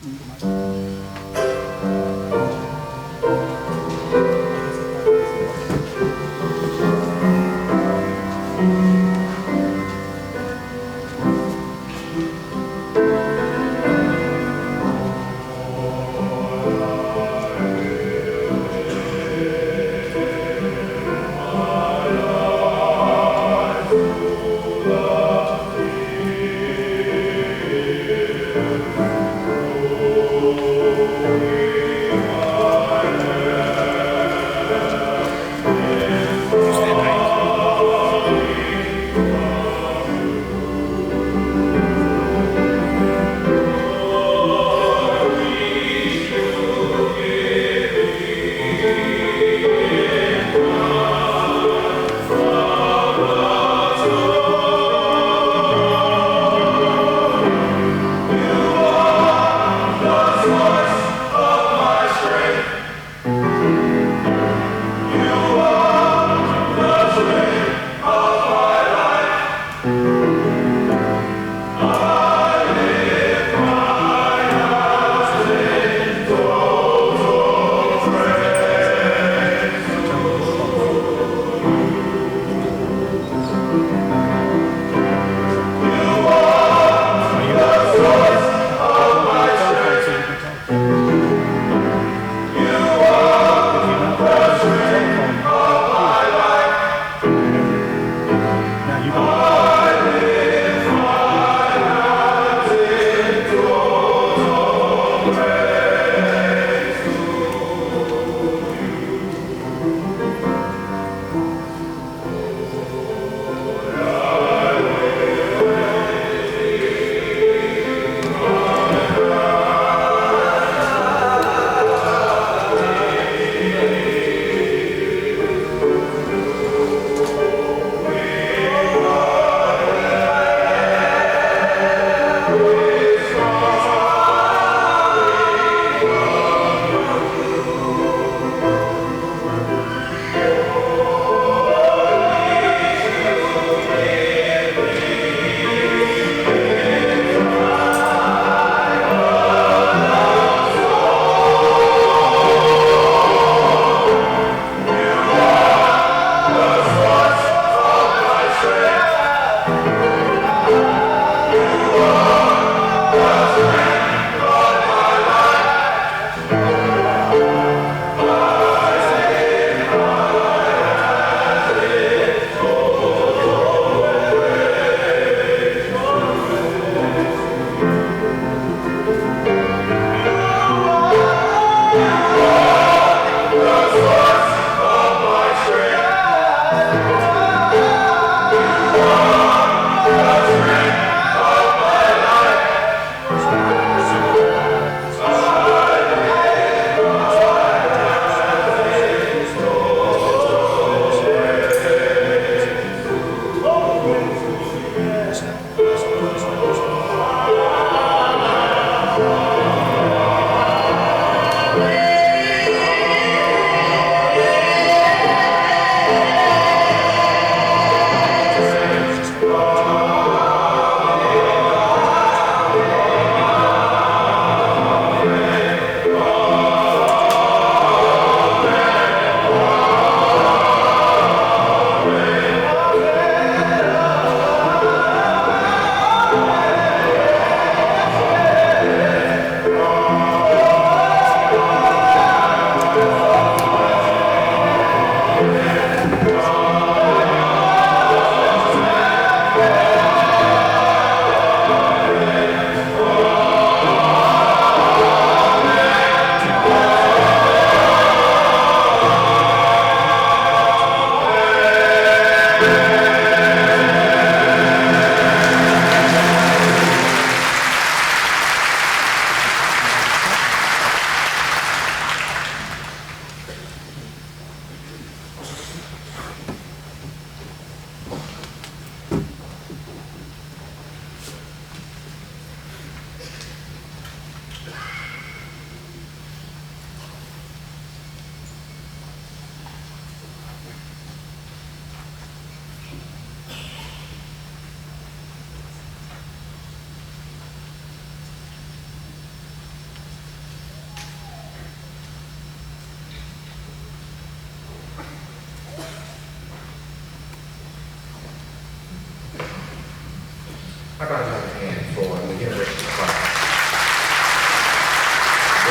Oh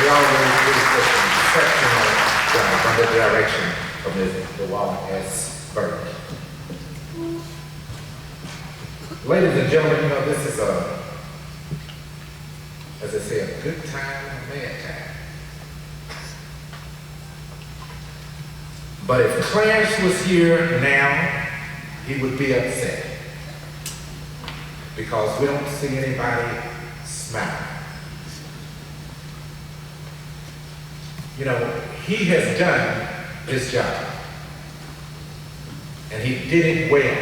he always did such an exceptional job under the direction of Ms. Watt S. Burke. Ladies and gentlemen, you know, this is as I say, a good time and a bad time. But if Clarence was here now, he would be upset because we don't see anybody smiling. You know, he has done his job, and he did it well.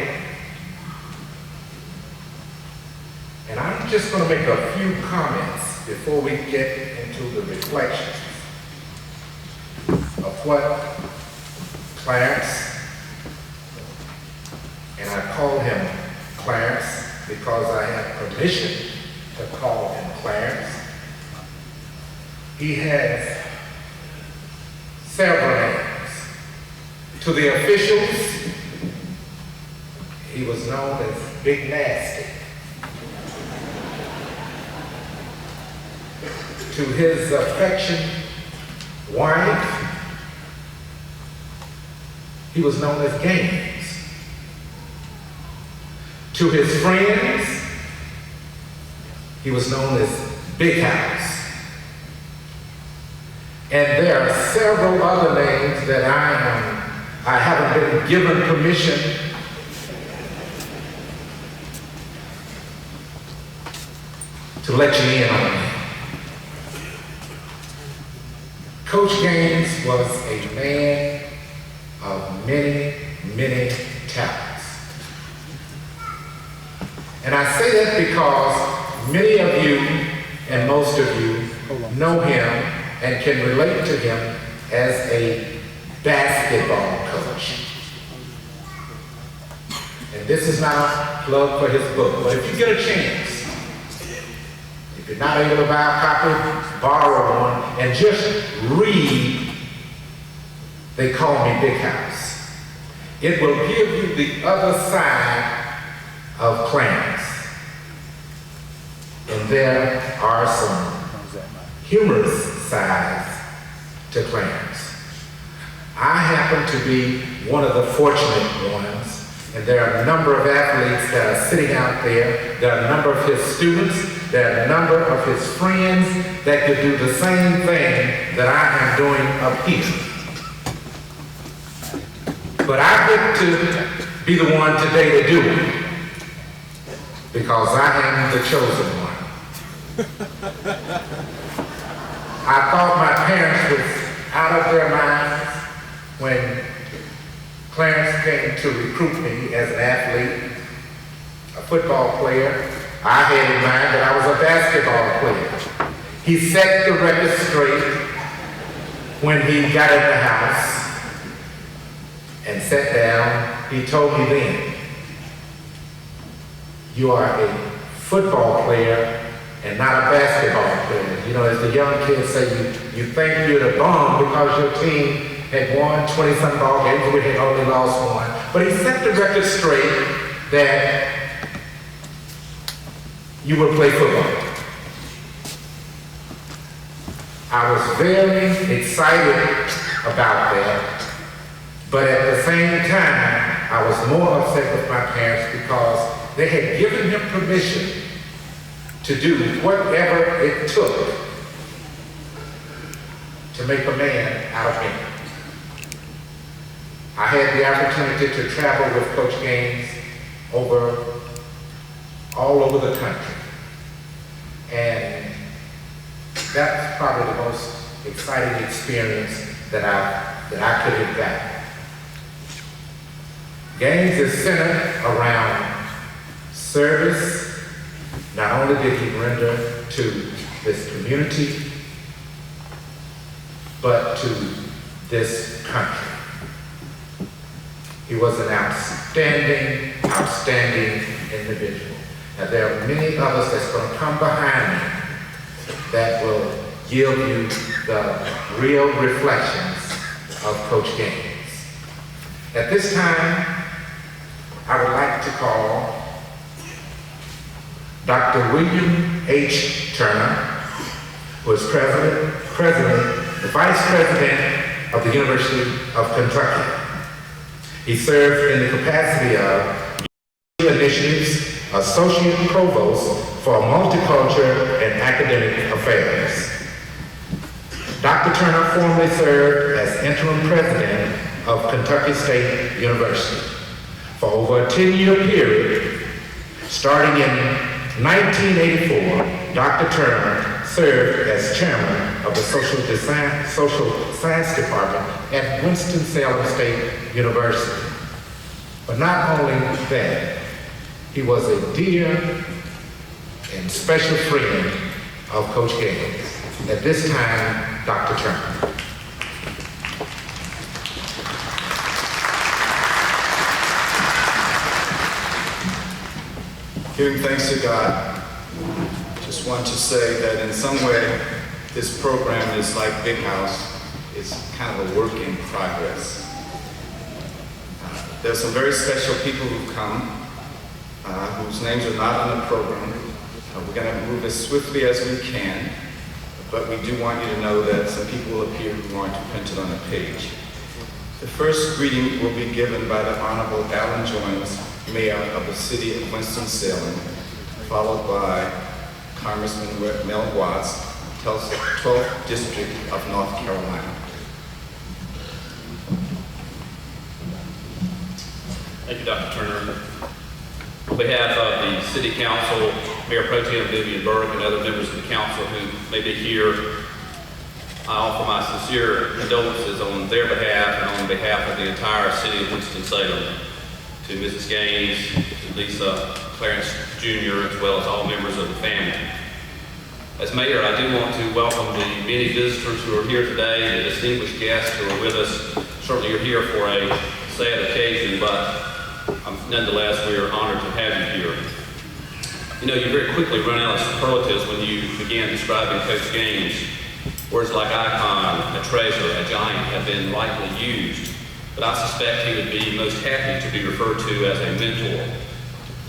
And I'm just going to make a few comments before we get into the reflections of what Clarence, and I call him Clarence because I have permission to call him Clarence. He has several names. To the officials, he was known as Big Nasty. To his affectionate wife, he was known as Gaines. To his friends, he was known as Big House. And there are several other names that I haven't been given permission to let you in on. Coach Gaines was a man of many, many talents. And I say that because many of you and most of you know him and can relate to him as a basketball coach. And this is not a plug for his book, but if you get a chance, if you're not able to buy a copy, borrow one, and just read They Call Me Big House. It will give you the other side of Clarence. And there are some humorous sides to Clarence. I happen to be one of the fortunate ones, and there are a number of athletes that are sitting out there. There are a number of his students. There are a number of his friends that could do the same thing that I am doing up here. But I get to be the one today to do it because I am the chosen one. I thought my parents was out of their minds when Clarence came to recruit me as an athlete, a football player. I had in mind that I was a basketball player. He set the record straight when he got in the house and sat down. He told me then, "You are a football player and not a basketball player." You know, as the young kids say, you think you're the bum because your team had won 20-some ball games, we had only lost one. But he set the record straight that you would play football. I was very excited about that, but at the same time, I was more upset with my parents because they had given him permission to do whatever it took to make a man out of him. I had the opportunity to travel with Coach Gaines all over the country. And that's probably the most exciting experience that I could have gotten. Gaines is centered around service. Not only did he render to this community, but to this country. He was an outstanding, outstanding individual. Now there are many others that's going to come behind me that will yield you the real reflections of Coach Gaines. At this time, I would like to call Dr. William H. Turner, was the Vice President of the University of Kentucky. He served in the capacity of Initiatives Associate Provost for Multicultural and Academic Affairs. Dr. Turner formerly served as interim president of Kentucky State University. For over a 10-year period, starting in 1984, Dr. Turner served as chairman of the Social Science Department at Winston-Salem State University. But not only that, he was a dear and special friend of Coach Gaines. At this time, Dr. Turner. Giving thanks to God, just want to say that in some way, this program is like Big House. It's kind of a work in progress. There's some very special people who've come, whose names are not on the program. We're going to move as swiftly as we can, but we do want you to know that some people will appear who aren't printed on a page. The first greeting will be given by the Honorable Alan Jones, Mayor of the City of Winston-Salem, followed by Congressman Mel Watt, 12th District of North Carolina. Thank you, Dr. Turner. On behalf of the City Council, Mayor Pro Tem Vivian Burke, and other members of the council who may be here, I offer my sincere condolences on their behalf and on behalf of the entire City of Winston-Salem to Mrs. Gaines, to Lisa, Clarence Jr., as well as all members of the family. As mayor, I do want to welcome the many visitors who are here today, the distinguished guests who are with us. Certainly you're here for a sad occasion, but nonetheless, we are honored to have you here. You know, you very quickly run out of superlatives when you begin describing Coach Gaines. Words like icon, a treasure, a giant have been rightly used, but I suspect he would be most happy to be referred to as a mentor.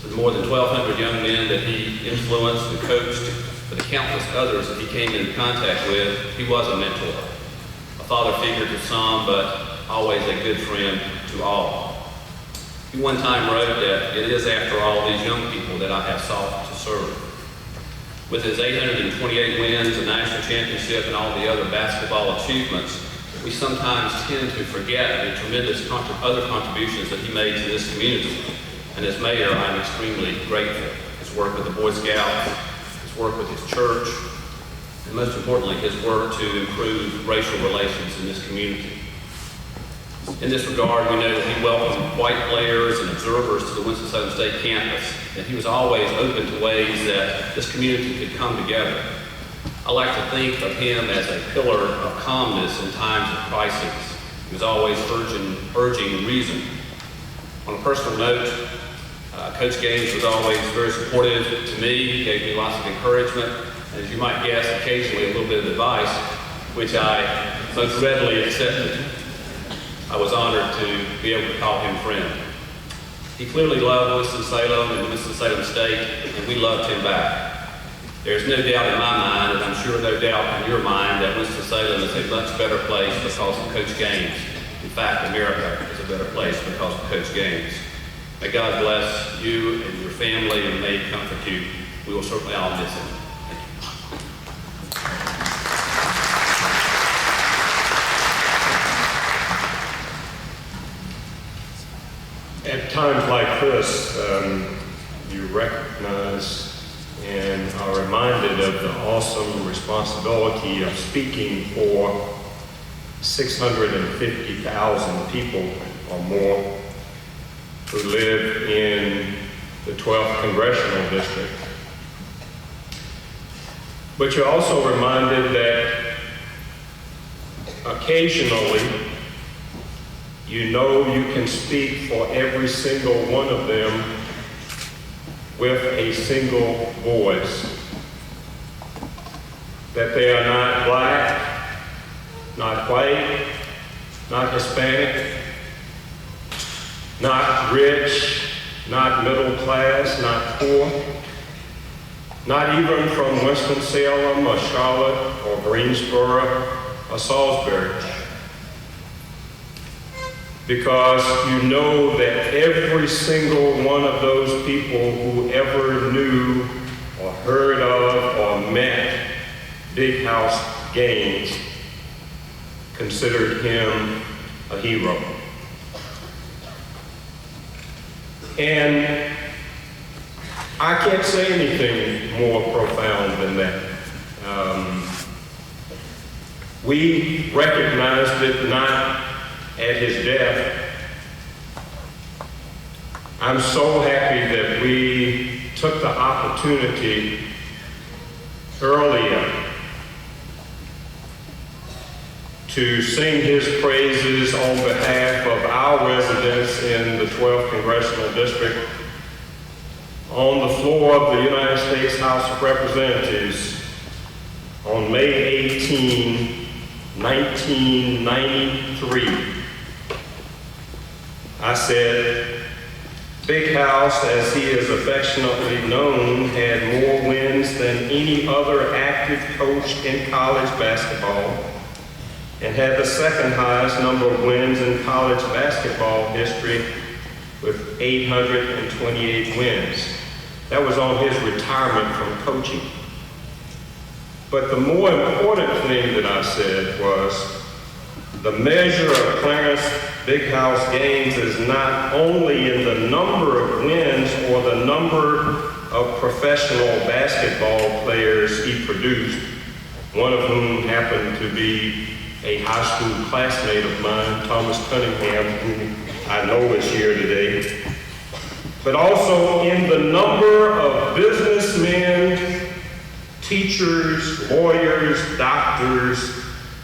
To the more than 1,200 young men that he influenced and coached, for the countless others that he came into contact with, he was a mentor. A father figure to some, but always a good friend to all. He one time wrote that it is, after all, these young people that I have sought to serve. With his 828 wins, a national championship, and all the other basketball achievements, we sometimes tend to forget the tremendous other contributions that he made to this community. And as mayor, I'm extremely grateful. His work with the Boy Scouts, his work with his church, and most importantly, his work to improve racial relations in this community. In this regard, we know that he welcomed white players and observers to the Winston-Salem State campus, and he was always open to ways that this community could come together. I like to think of him as a pillar of calmness in times of crisis. He was always urging reason. On a personal note, Coach Gaines was always very supportive to me, gave me lots of encouragement, and as you might guess, occasionally a little bit of advice, which I most readily accepted. I was honored to be able to call him friend. He clearly loved Winston-Salem and Winston-Salem State, and we loved him back. There's no doubt in my mind, and I'm sure no doubt in your mind, that Winston-Salem is a much better place because of Coach Gaines. In fact, America is a better place because of Coach Gaines. May God bless you and your family, and may He comfort you. We will certainly all miss him. At times like this, you recognize and are reminded of the awesome responsibility of speaking for 650,000 people or more who live in the 12th Congressional District. But you're also reminded that occasionally you know you can speak for every single one of them with a single voice. That they are not black, not white, not Hispanic, not rich, not middle class, not poor, not even from Winston-Salem or Charlotte or Greensboro or Salisbury. Because you know that every single one of those people who ever knew or heard of or met Big House Gaines considered him a hero. And I can't say anything more profound than that. We recognized it not at his death. I'm so happy that we took the opportunity earlier to sing his praises on behalf of our residents in the 12th Congressional District on the floor of the United States House of Representatives on May 18, 1993. I said, Big House, as he is affectionately known, had more wins than any other active coach in college basketball and had the second highest number of wins in college basketball history with 828 wins. That was on his retirement from coaching. But the more important thing that I said was the measure of Clarence Big House Gaines is not only in the number of wins or the number of professional basketball players he produced, one of whom happened to be a high school classmate of mine, Thomas Cunningham, who I know is here today, but also in the number of businessmen, teachers, lawyers, doctors,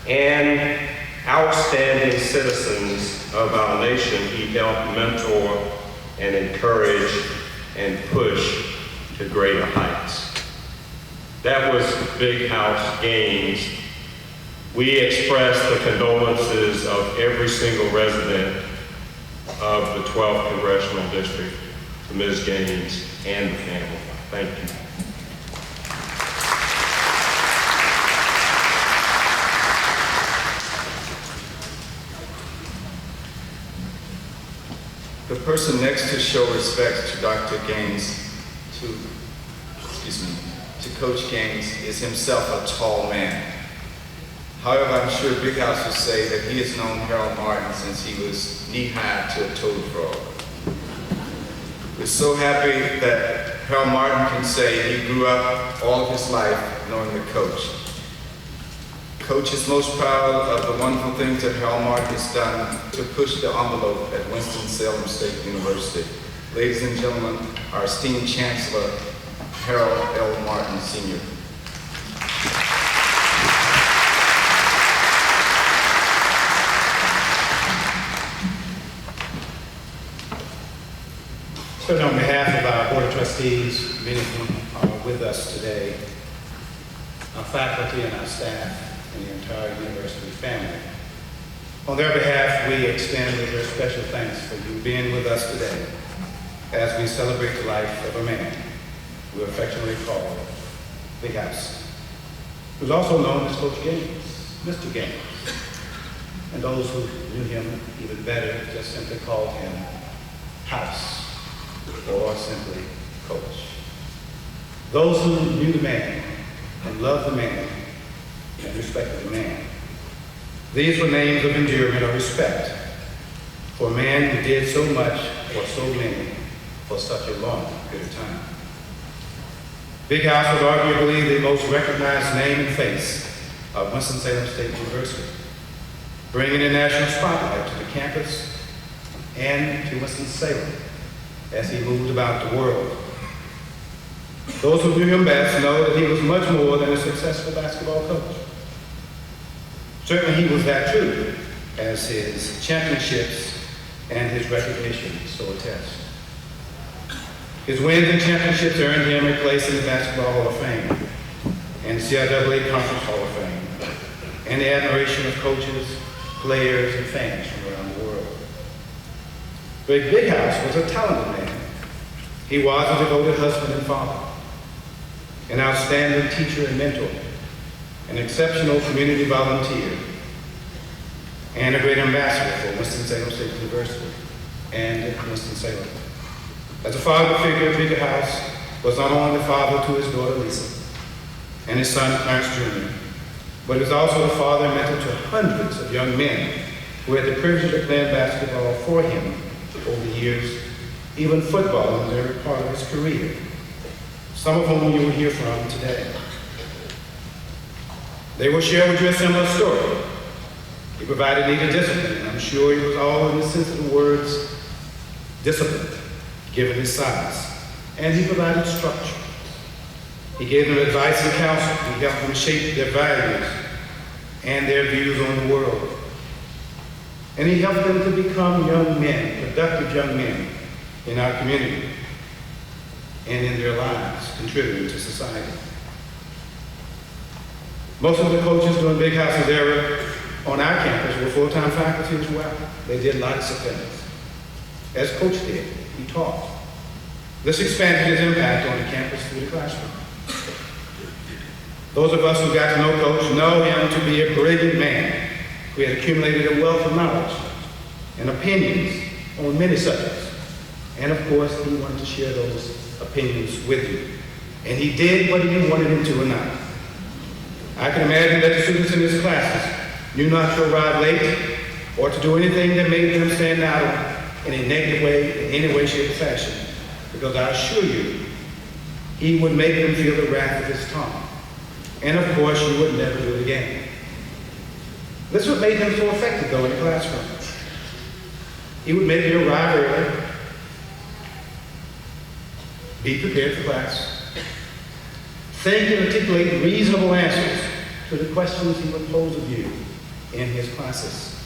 and outstanding citizens of our nation he helped mentor and encourage and push to greater heights. That was Big House Gaines. We express the condolences of every single resident of the 12th Congressional District to Ms. Gaines and the family. Thank you. The person next to show respect to Dr. Gaines, to Coach Gaines, is himself a tall man. However, I'm sure Big House would say that he has known Harold Martin since he was knee-high to a toad frog. We're so happy that Harold Martin can say he grew up all of his life knowing the coach. Coach is most proud of the wonderful things that Harold Martin has done to push the envelope at Winston-Salem State University. Ladies and gentlemen, our esteemed Chancellor, Harold L. Martin, Sr. So on behalf of our Board of Trustees, many of whom are with us today, our faculty and our staff, and the entire university family, on their behalf, we extend a very special thanks for you being with us today as we celebrate the life of a man we affectionately call Big House, who's also known as Coach Gaines, Mr. Gaines, and those who knew him even better just simply called him House, or simply Coach. Those who knew the man and loved the man and respected the man. These were names of endearment or respect for a man who did so much for so many for such a long period of time. Big House was arguably the most recognized name and face of Winston-Salem State University, bringing a national spotlight to the campus and to Winston-Salem as he moved about the world. Those who knew him best know that he was much more than a successful basketball coach. Certainly he was that too, as his championships and his recognition so attest. His wins and championships earned him a place in the Basketball Hall of Fame and the CIAA Conference Hall of Fame, and the admiration of coaches, players, and fans from around the world. Big House was a talented man. He was a devoted husband and father. an outstanding teacher and mentor, an exceptional community volunteer, and a great ambassador for Winston-Salem State University and Winston-Salem. As a father figure, Big House was not only the father to his daughter Lisa and his son Clarence Jr., but he was also the father and mentor to hundreds of young men who had the privilege of playing basketball for him over the years, even football in every part of his career, some of whom you will hear from today. They will share with you a similar story. He provided needed discipline, and I'm sure he was all in the sense of the words disciplined, given his size. And he provided structure. He gave them advice and counsel. He helped them shape their values and their views on the world. And he helped them to become young men, productive young men in our community and in their lives, contributing to society. Most of the coaches during Big House's era on our campus were full-time faculty as well. They did lots of things. As Coach did, he taught. This expanded his impact on the campus through the classroom. Those of us who got to know Coach know him to be a brilliant man who had accumulated a wealth of knowledge and opinions on many subjects. And of course, he wanted to share those opinions with you. And he did whether you wanted him to or not. I can imagine that the students in his classes knew not to arrive late or to do anything that made them stand out in a negative way, in any way, shape, or fashion. Because I assure you, he would make them feel the wrath of his tongue. And of course, you would never do it again. This is what made him so effective, though, in the classroom. He would make you arrive early, be prepared for class, think and articulate reasonable answers to the questions he would pose of you in his classes.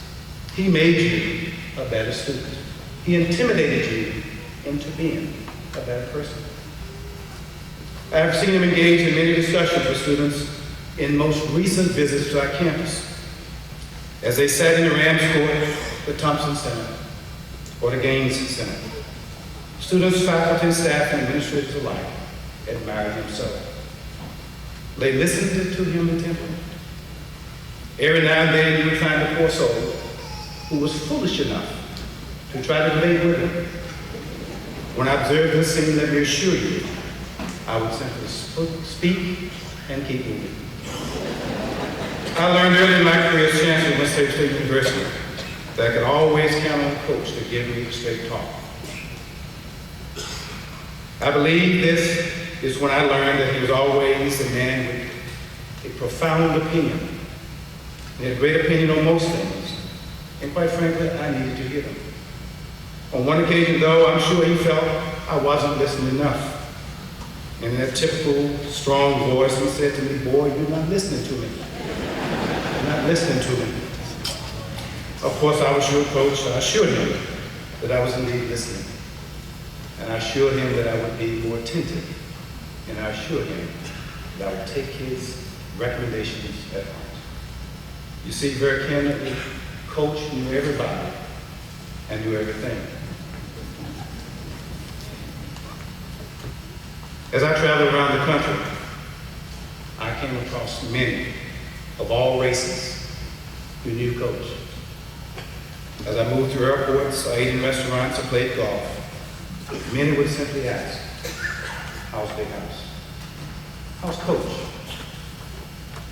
He made you a better student. He intimidated you into being a better person. I have seen him engage in many discussions with students in most recent visits to our campus. As they sat in the Rams Court, the Thompson Center, or the Gaines Center, students, faculty, staff, and administrators alike admired him so. They listened to him intently. Every now and then you would find a poor soul who was foolish enough to try to debate with him. When I observed this scene, let me assure you, I would simply speak and keep moving. I learned early in my career as Chancellor of Winston-Salem State University that I could always count on a coach to give me a straight talk. I believe this is when I learned that he was always a man with a profound opinion. He had a great opinion on most things, and quite frankly, I needed to hear them. On one occasion, though, I'm sure he felt I wasn't listening enough. And in that typical strong voice, he said to me, "Boy, you're not listening to me. You're not listening to me." Of course, I was sure, Coach, I assured him that I was indeed listening. And I assured him that I would be more attentive. And I assured him that I would take his recommendations at heart. You see, very candidly, Coach knew everybody and knew everything. As I traveled around the country, I came across many of all races who knew Coach. As I moved through airports, I ate in restaurants, I played golf. Many would simply ask, "How's Big House? How's Coach?"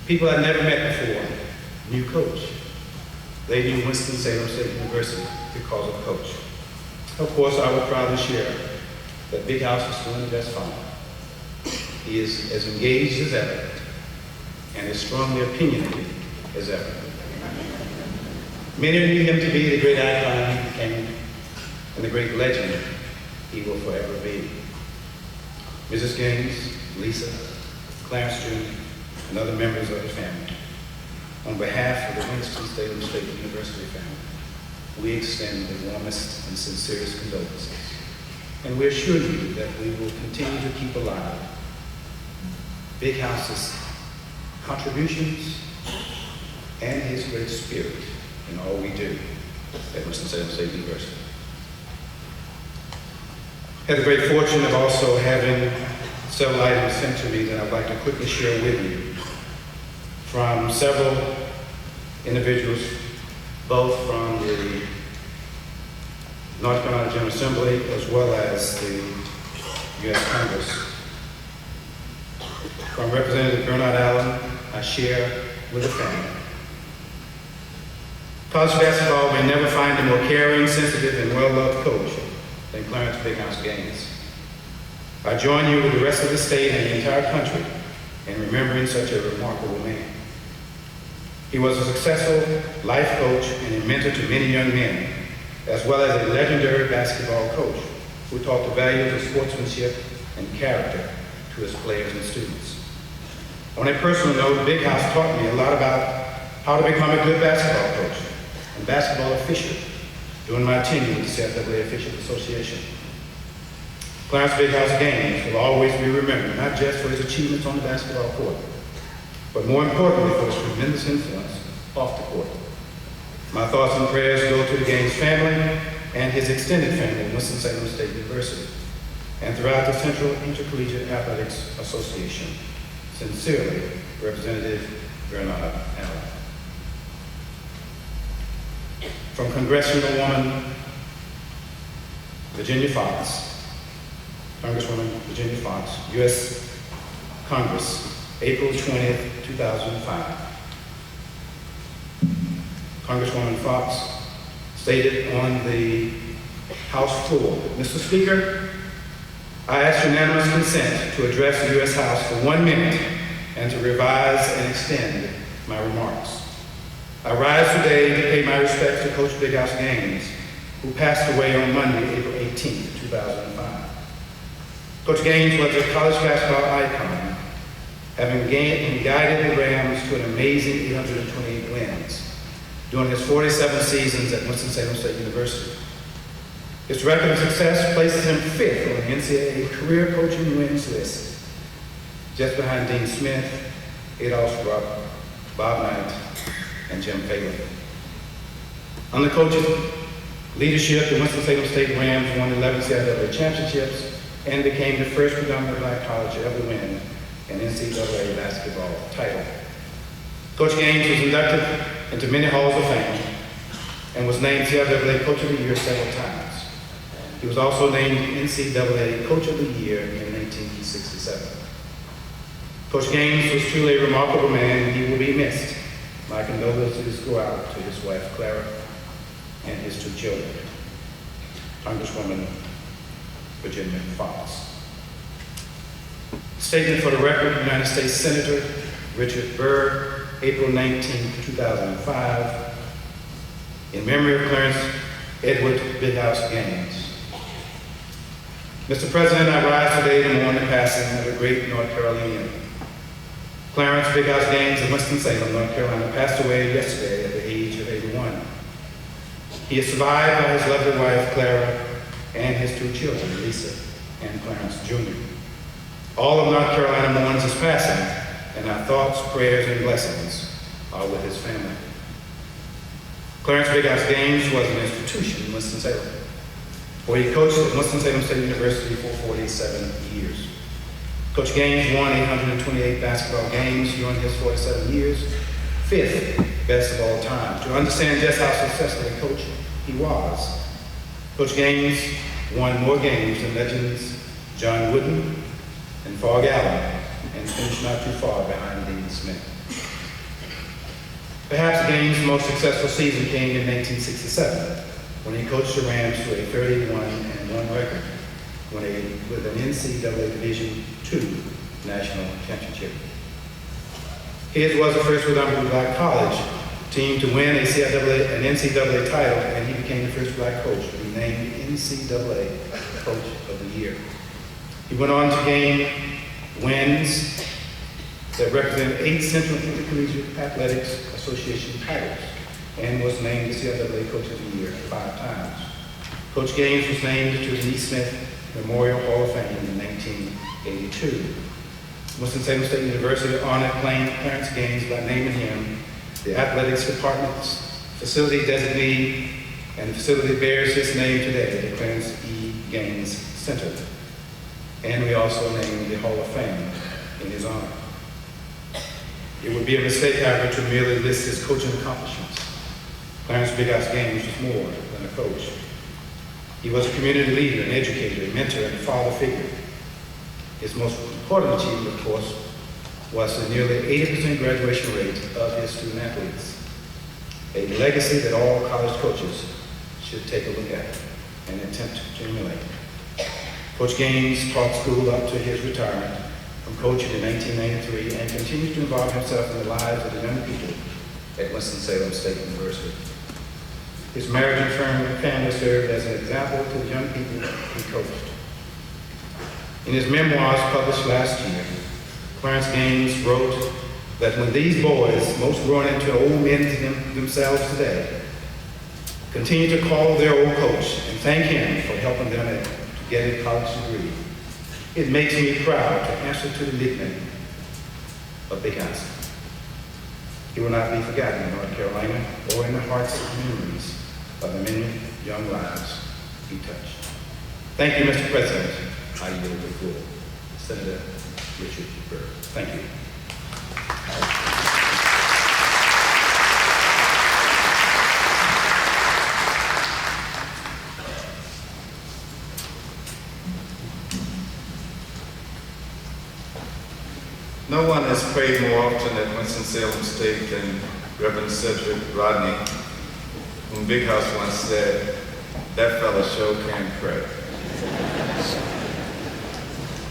People I'd never met before knew Coach. They knew Winston-Salem State University because of Coach. Of course, I would proudly share that Big House is doing the best father. He is as engaged as ever and as strongly opinionated as ever. Many knew him to be the great icon he became and the great legend he will forever be. Mrs. Gaines, Lisa, Clarence Jr., and other members of the family, on behalf of the Winston-Salem State University family, we extend the warmest and sincerest condolences. And we assure you that we will continue to keep alive Big House's contributions and his great spirit in all we do at Winston-Salem State University. Had the great fortune of also having several items sent to me that I'd like to quickly share with you from several individuals, both from the North Carolina General Assembly as well as the U.S. Congress. From Representative Bernard Allen, I share with the family. College basketball may never find a more caring, sensitive, and well-loved coach than Clarence Big House Gaines. I join you with the rest of the state and the entire country in remembering such a remarkable man. He was a successful life coach and a mentor to many young men, as well as a legendary basketball coach who taught the values of sportsmanship and character to his players and students. On a personal note, Big House taught me a lot about how to become a good basketball coach and basketball official during my tenure with the CFAA Officials Association. Clarence Big House Gaines will always be remembered, not just for his achievements on the basketball court, but more importantly for his tremendous influence off the court. My thoughts and prayers go to the Gaines family and his extended family at Winston-Salem State University and throughout the Central Intercollegiate Athletics Association. Sincerely, Representative Bernard Allen. From Congresswoman Virginia Fox, Congresswoman Virginia Fox, U.S. Congress, April 20th, 2005. Congresswoman Fox stated on the House floor, Mr. Speaker, I ask unanimous consent to address the U.S. House for 1 minute and to revise and extend my remarks. I rise today to pay my respects to Coach Big House Gaines, who passed away on Monday, April 18, 2005. Coach Gaines was a college basketball icon, having guided the Rams to an amazing 828 wins during his 47 seasons at Winston-Salem State University. His record of success places him 5th on the NCAA career coaching wins list, just behind Dean Smith, Adolph Rupp, Bob Knight, and Jim Phelan. Under Coach's leadership, the Winston-Salem State Rams won 11 CIAA championships and became the first predominantly black college to ever win an NCAA basketball title. Coach Gaines was inducted into many halls of fame and was named CIAA Coach of the Year several times. He was also named NCAA Coach of the Year in 1967. Coach Gaines was truly a remarkable man, and he will be missed. My condolences go out to his wife, Clara, and his 2 children. Congresswoman Virginia Fox. Statement for the record, United States Senator Richard Burr, April 19, 2005, in memory of Clarence Edward Big House Gaines. Mr. President, I rise today to mourn the passing of a great North Carolinian. Clarence Big House Gaines of Winston-Salem, North Carolina, passed away yesterday at the age of 81. He is survived by his lovely wife, Clara, and his 2 children, Lisa and Clarence Jr. All of North Carolina mourns his passing, and our thoughts, prayers, and blessings are with his family. Clarence Big House Gaines was an institution in Winston-Salem, where he coached at Winston-Salem State University for 47 years. Coach Gaines won 828 basketball games during his 47 years, 5th best of all time. To understand just how successful a coach he was, Coach Gaines won more games than legends John Wooden and Fogg Allen, and finished not too far behind Dean Smith. Perhaps Gaines' most successful season came in 1967, when he coached the Rams to a 31-1 record with an NCAA Division II national championship. His was the first predominantly black college team to win an NCAA title, and he became the first black coach to be named NCAA Coach of the Year. He went on to gain wins that represented 8 Central Intercollegiate Athletics Association titles and was named the CIAA Coach of the Year 5 times. Coach Gaines was named to the E. Smith Memorial Hall of Fame in 1982. Winston-Salem State University honored Clarence Gaines by naming him the Athletics Department's facility designee, and the facility bears his name today, the Clarence E. Gaines Center. and we also named the Hall of Fame in his honor. It would be a mistake, however, to merely list his coaching accomplishments. Clarence Big House Gaines was more than a coach. He was a community leader, an educator, a mentor, and a father figure. His most important achievement, of course, was the nearly 80% graduation rate of his student athletes, a legacy that all college coaches should take a look at and attempt to emulate. Coach Gaines taught school up to his retirement from coaching in 1993 and continues to involve himself in the lives of the young people at Winston-Salem State University. His marriage and family served as an example to the young people he coached. In his memoirs published last year, Clarence Gaines wrote that when these boys, most growing into old men themselves today, continue to call their old coach and thank him for helping them to get a college degree, it makes me proud to answer to the nickname of Big House. He will not be forgotten in North Carolina or in the hearts and memories of the many young lives he touched. Thank you, Mr. President. I yield the floor. Senator Richard Burr. Thank you. No one has prayed more often at Winston-Salem State than Reverend Cedric Rodney, whom Big House once said, "That fella sure can pray."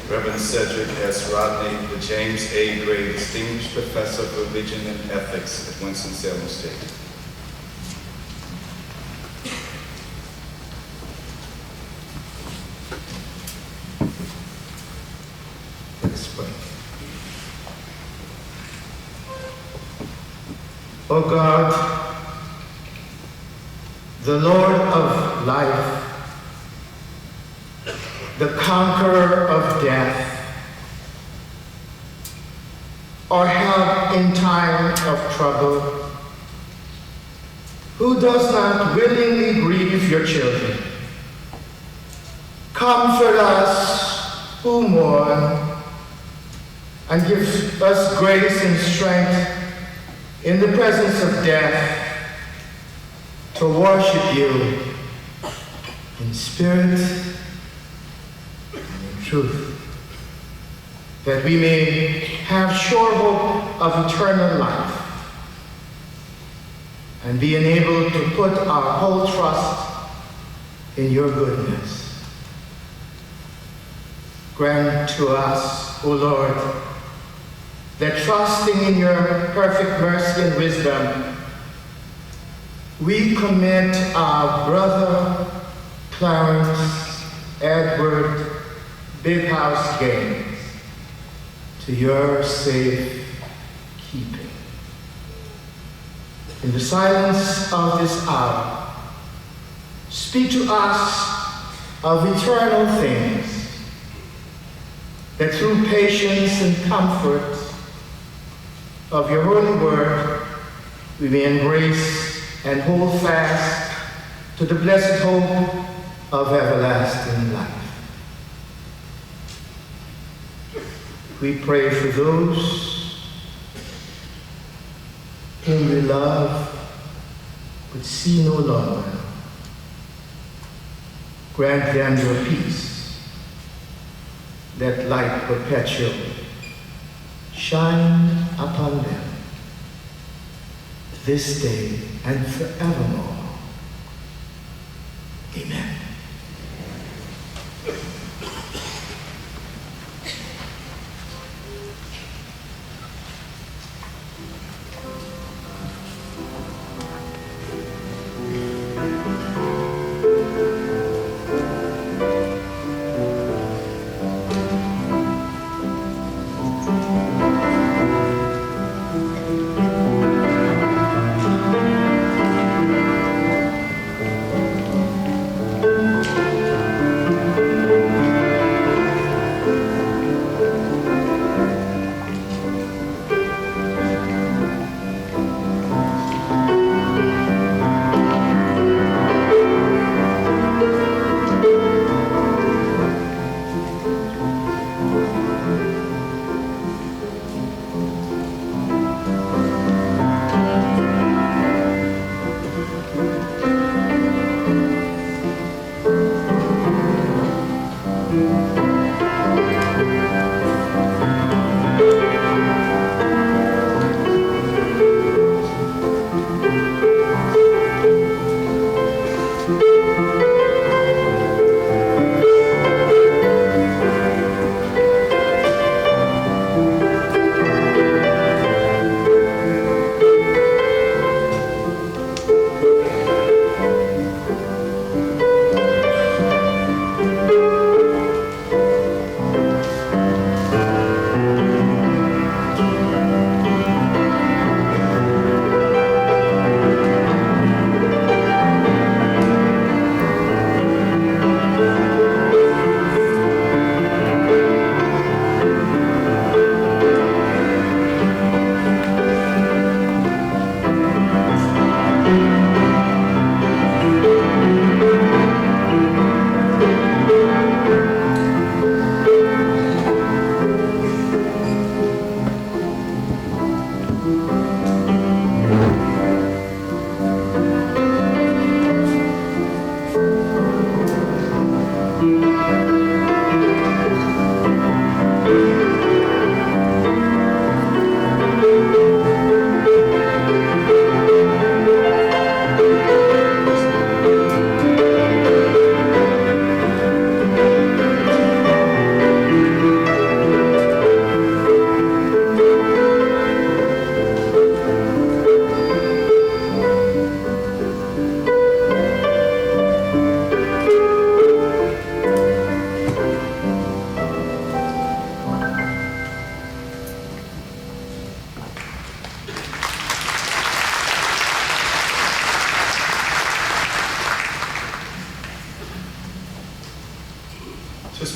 Reverend Cedric S. Rodney, the James A. Gray Distinguished Professor of Religion and Ethics at Winston-Salem State. Let us pray. O God, the Lord of life, the conqueror of death, or help in time of trouble, who does not willingly grieve your children. Comfort us who mourn, and give us grace and strength in the presence of death to worship you in spirit truth, that we may have sure hope of eternal life and be enabled to put our whole trust in your goodness. Grant to us, O Lord, that trusting in your perfect mercy and wisdom, we commit our brother Clarence Edward Big House Gaines to your safe keeping. In the silence of this hour, speak to us of eternal things, that through patience and comfort of your holy word, we may embrace and hold fast to the blessed hope of everlasting life. We pray for those whom we love but see no longer. Grant them your peace, that light perpetual shine upon them this day and forevermore. Amen.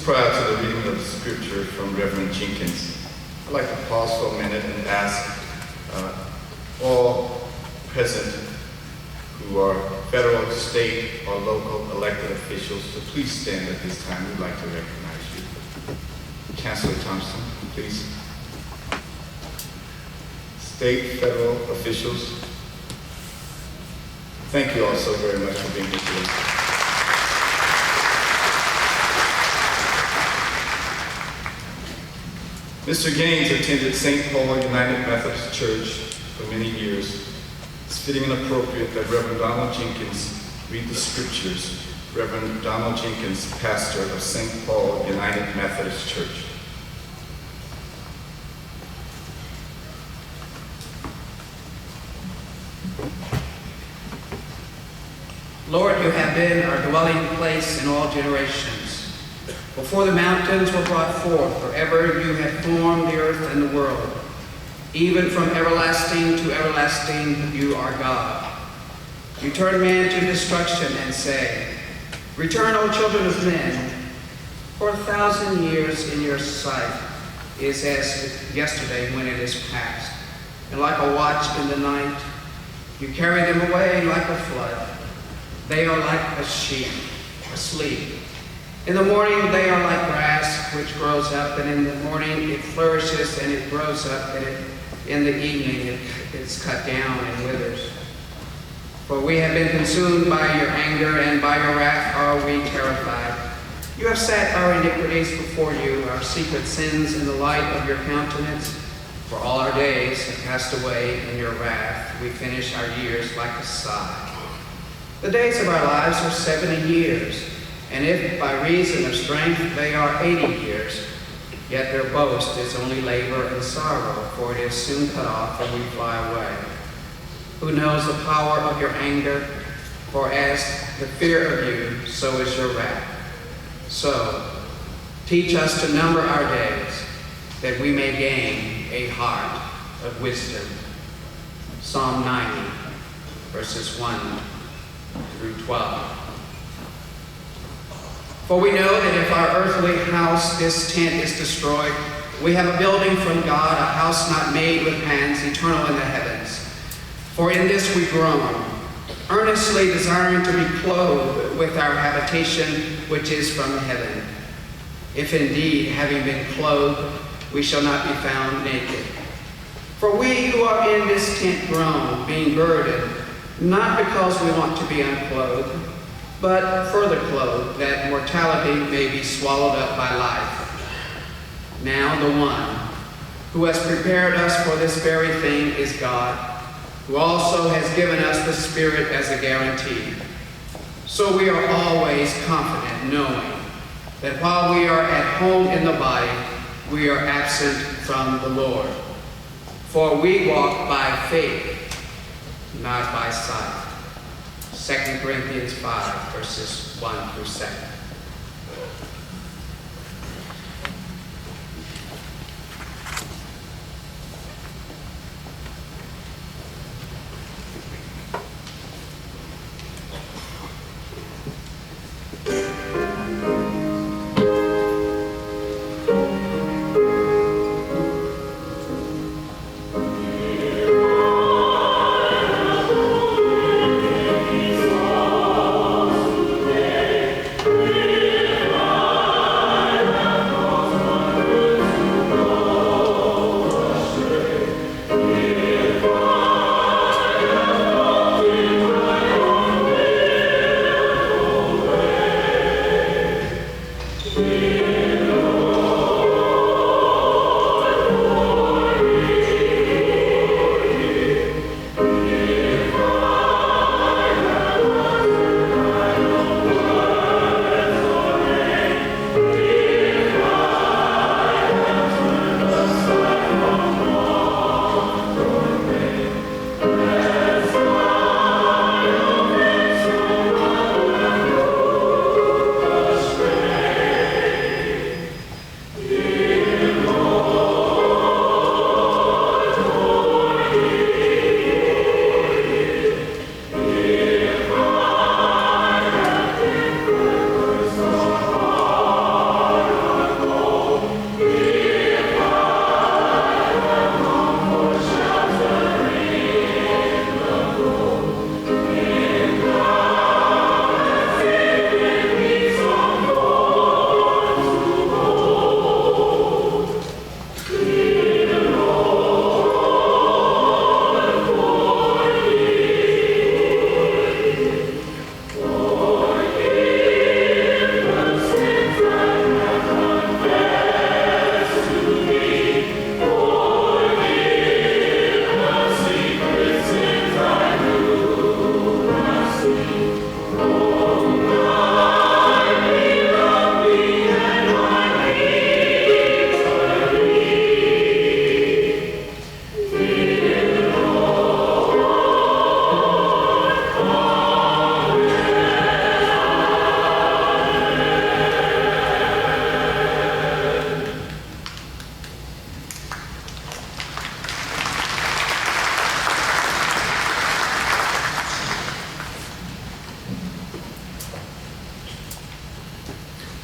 prior to the reading of the scripture from Reverend Jenkins, I'd like to pause for a minute and ask all present who are federal, state, or local elected officials to please stand at this time. We'd like to recognize you. Chancellor Thompson, please. State, federal officials, thank you all so very much for being here today. Mr. Gaines attended St. Paul United Methodist Church for many years. It's fitting and appropriate that Reverend Donald Jenkins read the scriptures. Reverend Donald Jenkins, pastor of St. Paul United Methodist Church. Lord, you have been our dwelling place in all generations. Before the mountains were brought forth, or ever you had formed the earth and the world. Even from everlasting to everlasting, you are God. You turn man to destruction and say, return, O children of men, for 1,000 years in your sight is as yesterday when it is past. And like a watch in the night, you carry them away like a flood. They are like a sheep asleep. In the morning they are like grass which grows up, and in the morning it flourishes and it grows up, and in the evening it is cut down and withers. For we have been consumed by your anger, and by your wrath are we terrified. You have set our iniquities before you, our secret sins in the light of your countenance. For all our days have passed away in your wrath. We finish our years like a sigh. The days of our lives are 70 years, and if by reason of strength they are 80 years, yet their boast is only labor and sorrow, for it is soon cut off and we fly away. Who knows the power of your anger? For as the fear of you, so is your wrath. So, teach us to number our days, that we may gain a heart of wisdom. Psalm 90, verses 1 through 12. For we know that if our earthly house, this tent, is destroyed, we have a building from God, a house not made with hands, eternal in the heavens. For in this we groan, earnestly desiring to be clothed with our habitation which is from heaven. If indeed, having been clothed, we shall not be found naked. For we who are in this tent groan, being burdened, not because we want to be unclothed, but further clothed, that mortality may be swallowed up by life. Now the one who has prepared us for this very thing is God, who also has given us the Spirit as a guarantee. So we are always confident, knowing that while we are at home in the body, we are absent from the Lord. For we walk by faith, not by sight. 2 Corinthians 5, verses 1 through 7. Thank you.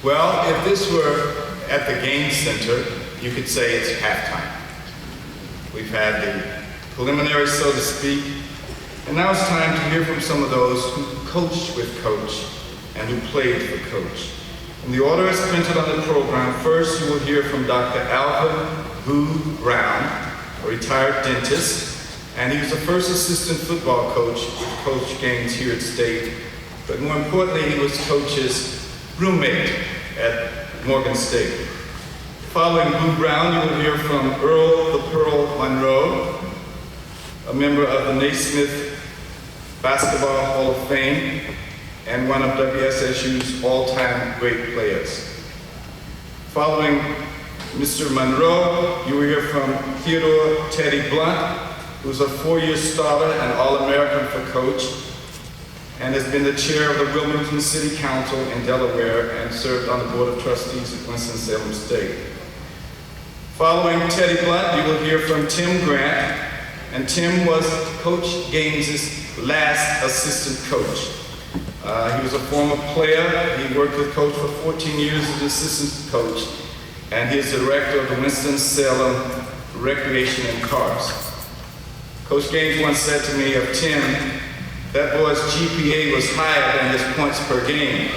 Well, if this were at the game center, you could say it's halftime. We've had the preliminary, so to speak, and now it's time to hear from some of those who coached with Coach and who played for Coach. In the order as printed on the program, first you will hear from Dr. Alvin Boo Brown, a retired dentist, and he was the first assistant football coach with Coach Gaines here at State, but more importantly, he was Coach's roommate at Morgan State. Following Boo Brown, you will hear from Earl the Pearl Monroe, a member of the Naismith Basketball Hall of Fame and one of WSSU's all-time great players. Following Mr. Monroe, you will hear from Theodore Teddy Blunt, who's a four-year starter and All-American for Coach, and has been the chair of the Wilmington City Council in Delaware and served on the Board of Trustees at Winston-Salem State. Following Teddy Blunt, you will hear from Tim Grant, and Tim was Coach Gaines' last assistant coach. He was a former player. He worked with Coach for 14 years as an assistant coach, and he is the director of the Winston-Salem Recreation and Cars. Coach Gaines once said to me of Tim, that boy's GPA was higher than his points per game.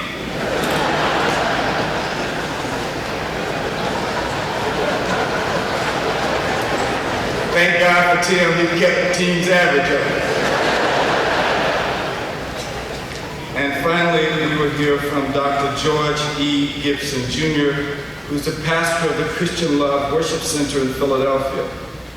Thank God for Tim, he kept the team's average up. And finally, we will hear from Dr. George E. Gibson, Jr., who's the pastor of the Christian Love Worship Center in Philadelphia.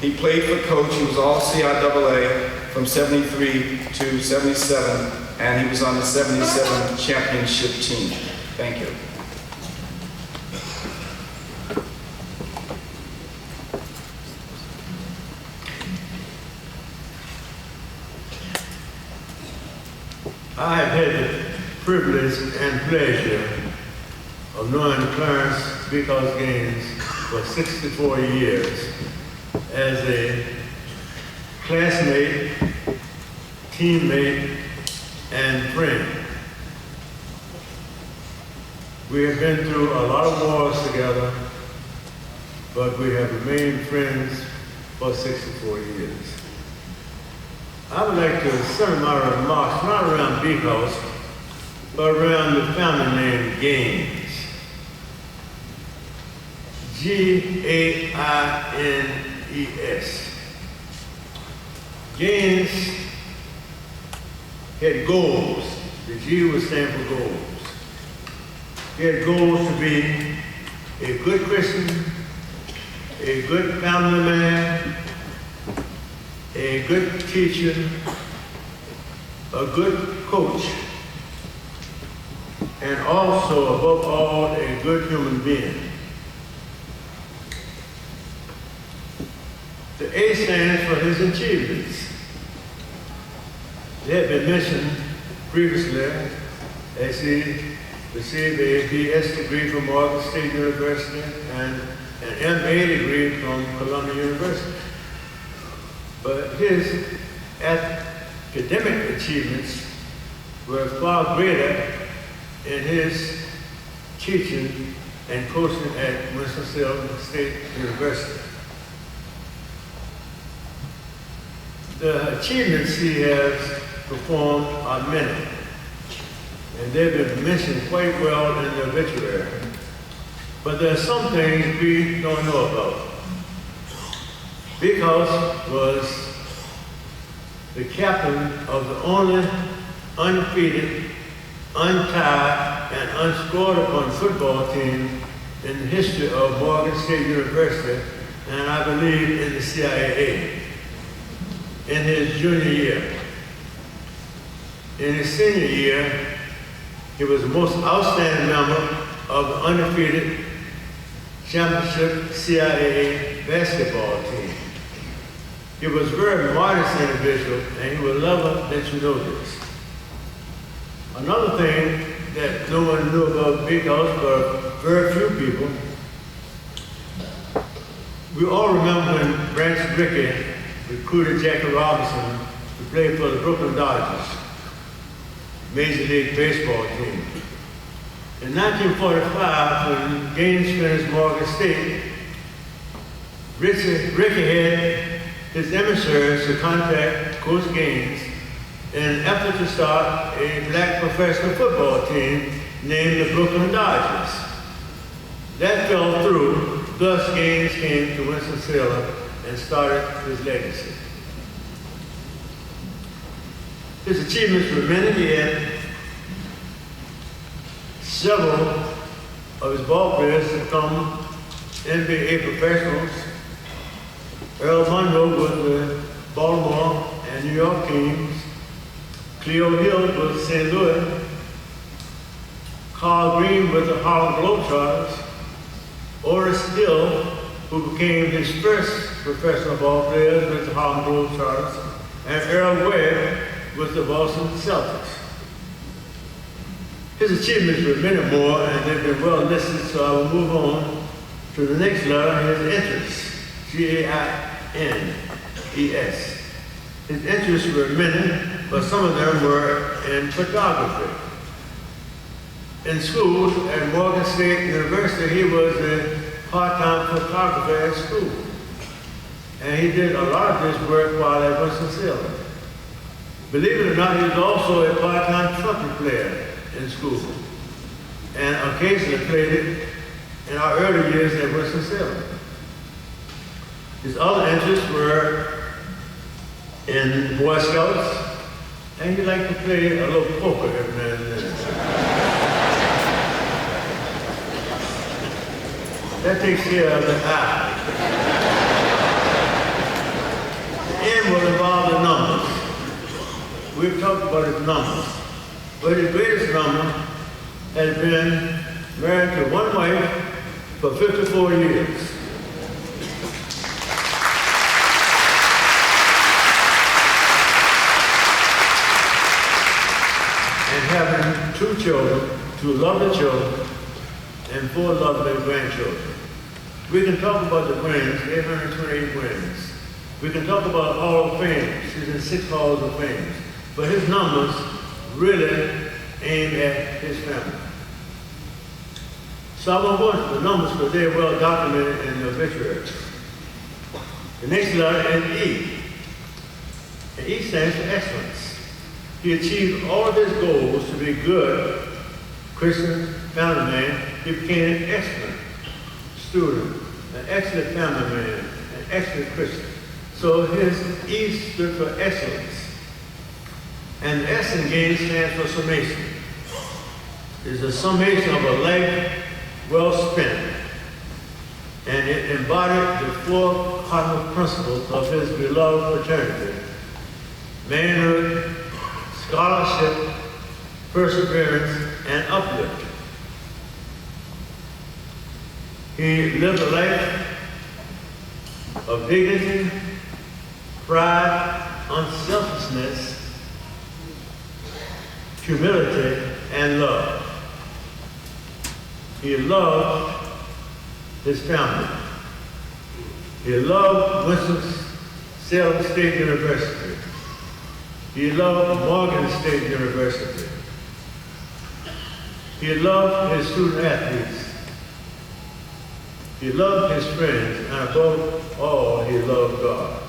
He played for Coach. He was all CIAA from 73 to 77, and he was on the 77 championship team. Thank you. I have had the privilege and pleasure of knowing Clarence because Gaines for 64 years as a classmate, teammate, and friend. We have been through a lot of wars together, but we have remained friends for 64 years. I would like to center my remarks not around Big House, but around the family name Gaines. Gaines. Gaines had goals. The G would stand for goals. He had goals to be a good Christian, a good family man, a good teacher, a good coach, and also, above all, a good human being. The A stands for his achievements. They have been mentioned previously as he received a BS degree from Morgan State University and an MA degree from Columbia University. But his academic achievements were far greater in his teaching and coaching at Winston-Salem State University. The achievements he has performed are many, and they've been mentioned quite well in the obituary. But there are some things we don't know about. Big House was the captain of the only undefeated, untied, and unscored upon football team in the history of Morgan State University, and I believe in the CIAA, in his junior year. In his senior year, he was the most outstanding member of the undefeated championship CIAA basketball team. He was a very modest individual, and he would love that you know this. Another thing that no one knew about Big House, but very few people, we all remember when Branch Rickey recruited Jackie Robinson to play for the Brooklyn Dodgers, Major League Baseball team. In 1945, when Gaines finished Morgan State, Ricky had his emissaries to contact Coach Gaines in an effort to start a black professional football team named the Brooklyn Dodgers. That fell through, thus Gaines came to Winston-Salem and started his legacy. His achievements were many. He had several of his ball players become NBA professionals. Earl Monroe with the Baltimore and New York teams. Cleo Hill with St. Louis. Carl Green with the Harlem Globetrotters. Oris Hill, who became his first professional ball player with the Harlem Globetrotters. And Earl Webb with the Boston Celtics. His achievements were many more, and they've been well listed, so I will move on to the next letter, his interests, G-A-I-N-E-S. His interests were many, but some of them were in photography. In school at Morgan State University, he was a part-time photographer at school. And he did a lot of his work while at Winston-Salem. Believe it or not, he was also a part-time trumpet player in school, and occasionally played it in our early years at Winston-Salem. His other interests were in Boy Scouts, and he liked to play a little poker every now and then. That takes care of the eye. The end will involve the numbers. We've talked about his numbers. But his greatest number has been married to one wife for 54 years. And having 2 children, 2 lovely children, and 4 lovely grandchildren. We can talk about the wins, 828 wins. We can talk about Hall of Fame. He's in 6 Halls of Fame. But his numbers really aimed at his family. So I won't go into the numbers because they're well documented in the obituaries. The next letter is E. And E stands for excellence. He achieved all of his goals to be good, Christian, family man. He became an excellent student, an excellent family man, an excellent Christian. So his E stood for excellence. And the S in Gaines stands for summation. It's a summation of a life well spent. And it embodied the 4 cardinal principles of his beloved fraternity: manhood, scholarship, perseverance, and uplift. He lived a life of dignity, pride, unselfishness, humility, and love. He loved his family. He loved Winston-Salem State University. He loved Morgan State University. He loved his student athletes. He loved his friends, and above all, he loved God.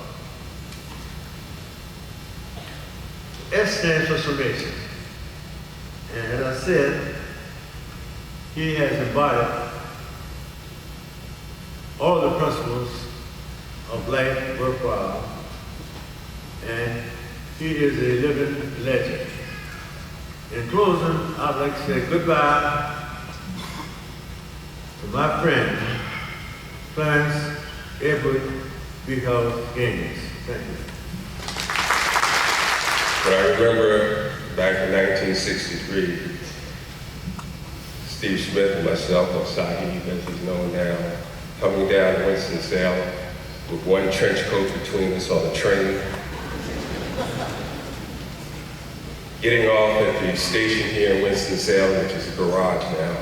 S stands for summation. And as I said, he has embodied all the principles of life worthwhile, and he is a living legend. In closing, I'd like to say goodbye to my friend, Clarence Edward Behouse Gaines. Thank you. But I remember back in 1963, Steve Smith and myself, or Sahib as he's known now, coming down to Winston-Salem with one trench coat between us on the train, getting off at the station here in Winston-Salem, which is a garage now.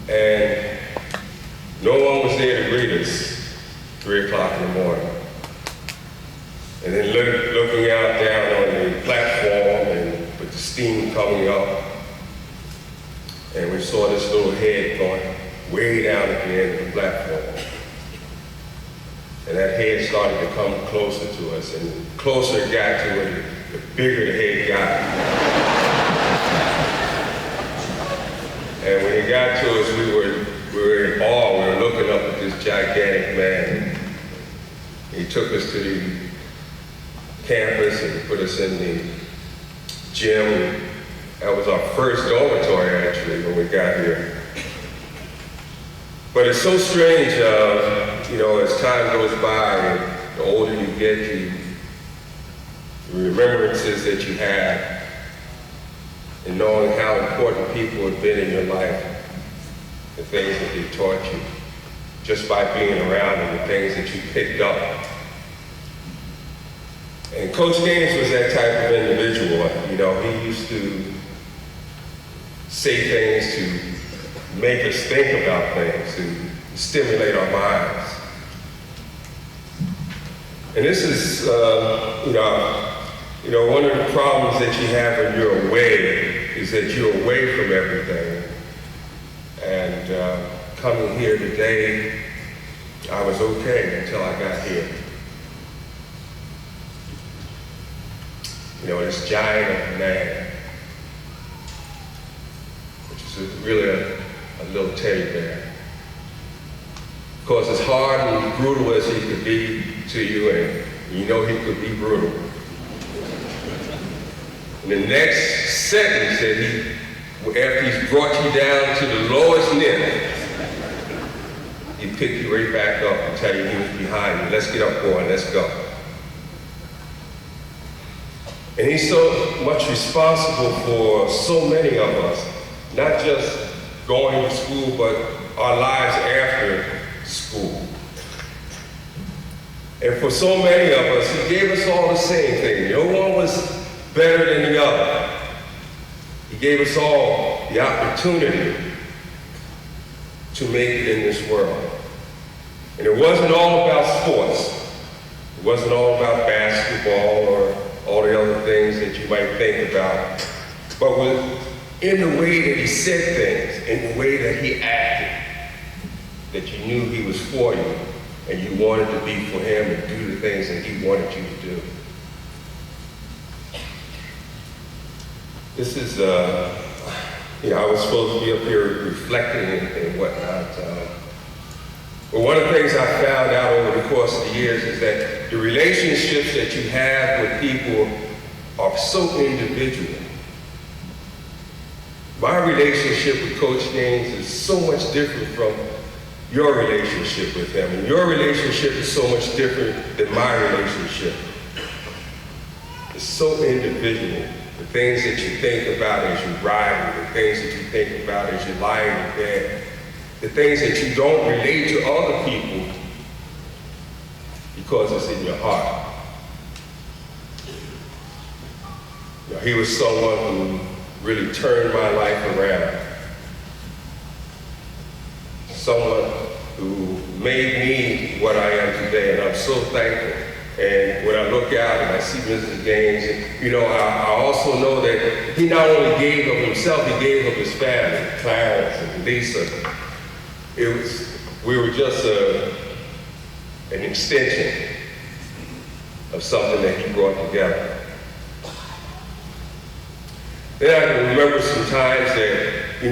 And no one was there to greet us, 3 o'clock in the morning. And then looking out down on the platform and with the steam coming up, saw this little head going way down at the end of the platform. And that head started to come closer to us, and the closer it got to it, the bigger the head got. And when it got to us, we were in awe. We were looking up at this gigantic man. He took us to the campus and put us in the gym. That was our first dormitory, actually, when we got here. But it's so strange, as time goes by, and the older you get, the remembrances that you have, and knowing how important people have been in your life, the things that they taught you, just by being around them, the things that you picked up. And Coach Gaines was that type of individual. He used to say things to make us think about things, to stimulate our minds. And this is, one of the problems that you have when you're away is that you're away from everything. And coming here today, I was okay until I got here. This giant of a man, which is really a little teddy bear. Of course, as hard and brutal as he could be to you, and he could be brutal. And the next sentence that after he's brought you down to the lowest nib, he'd pick you right back up and tell you he was behind you. Let's get up, boy, let's go. And he's so much responsible for so many of us, not just going to school, but our lives after school. And for so many of us, he gave us all the same thing. No one was better than the other. He gave us all the opportunity to make it in this world. And it wasn't all about sports. It wasn't all about basketball or all the other things that you might think about. But in the way that he said things, in the way that he acted, that you knew he was for you, and you wanted to be for him and do the things that he wanted you to do. This is, I was supposed to be up here reflecting and whatnot. But one of the things I found out over the course of the years is that the relationships that you have with people are so individual. My relationship with Coach Gaines is so much different from your relationship with him. And your relationship is so much different than my relationship. It's so individual. The things that you think about as you ride, the things that you think about as you lie in bed, the things that you don't relate to other people because it's in your heart. He was someone who really turned my life around. Someone who made me what I am today, and I'm so thankful. And when I look out and I see Mrs. Gaines, and, I also know that he not only gave of himself, he gave of his family, Clarence and Lisa. We were just an extension of something that he brought together. Then I can remember some times that, we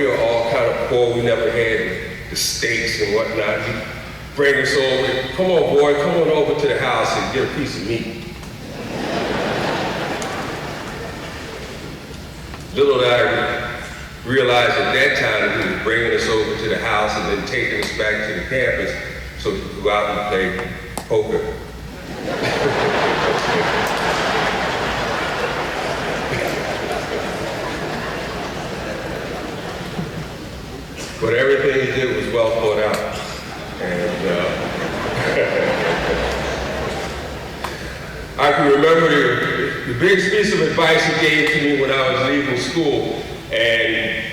were all kind of poor. We never had the steaks and whatnot. He'd bring us over. Come on, boy, come on over to the house and get a piece of meat. Little did I realize at that time that he was bringing us over to the house and then taking us back to the campus so we could go out and play poker. But everything he did was well thought out. And I can remember the biggest piece of advice he gave to me when I was leaving school, and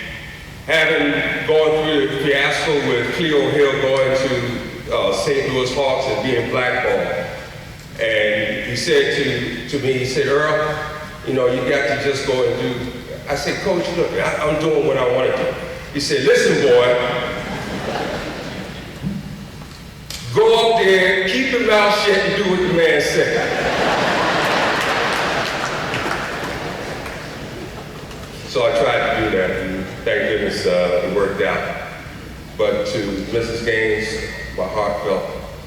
having gone through the fiasco with Cleo Hill going to St. Louis Hawks and being blackballed. And he said to me, he said, Earl, you got to just go and do, I said, Coach, look, I'm doing what I want to do. He said, listen, boy, go up there, keep your mouth shut, and do what the man said. So I tried to do that, and thank goodness it worked out. But to Mrs. Gaines, my heartfelt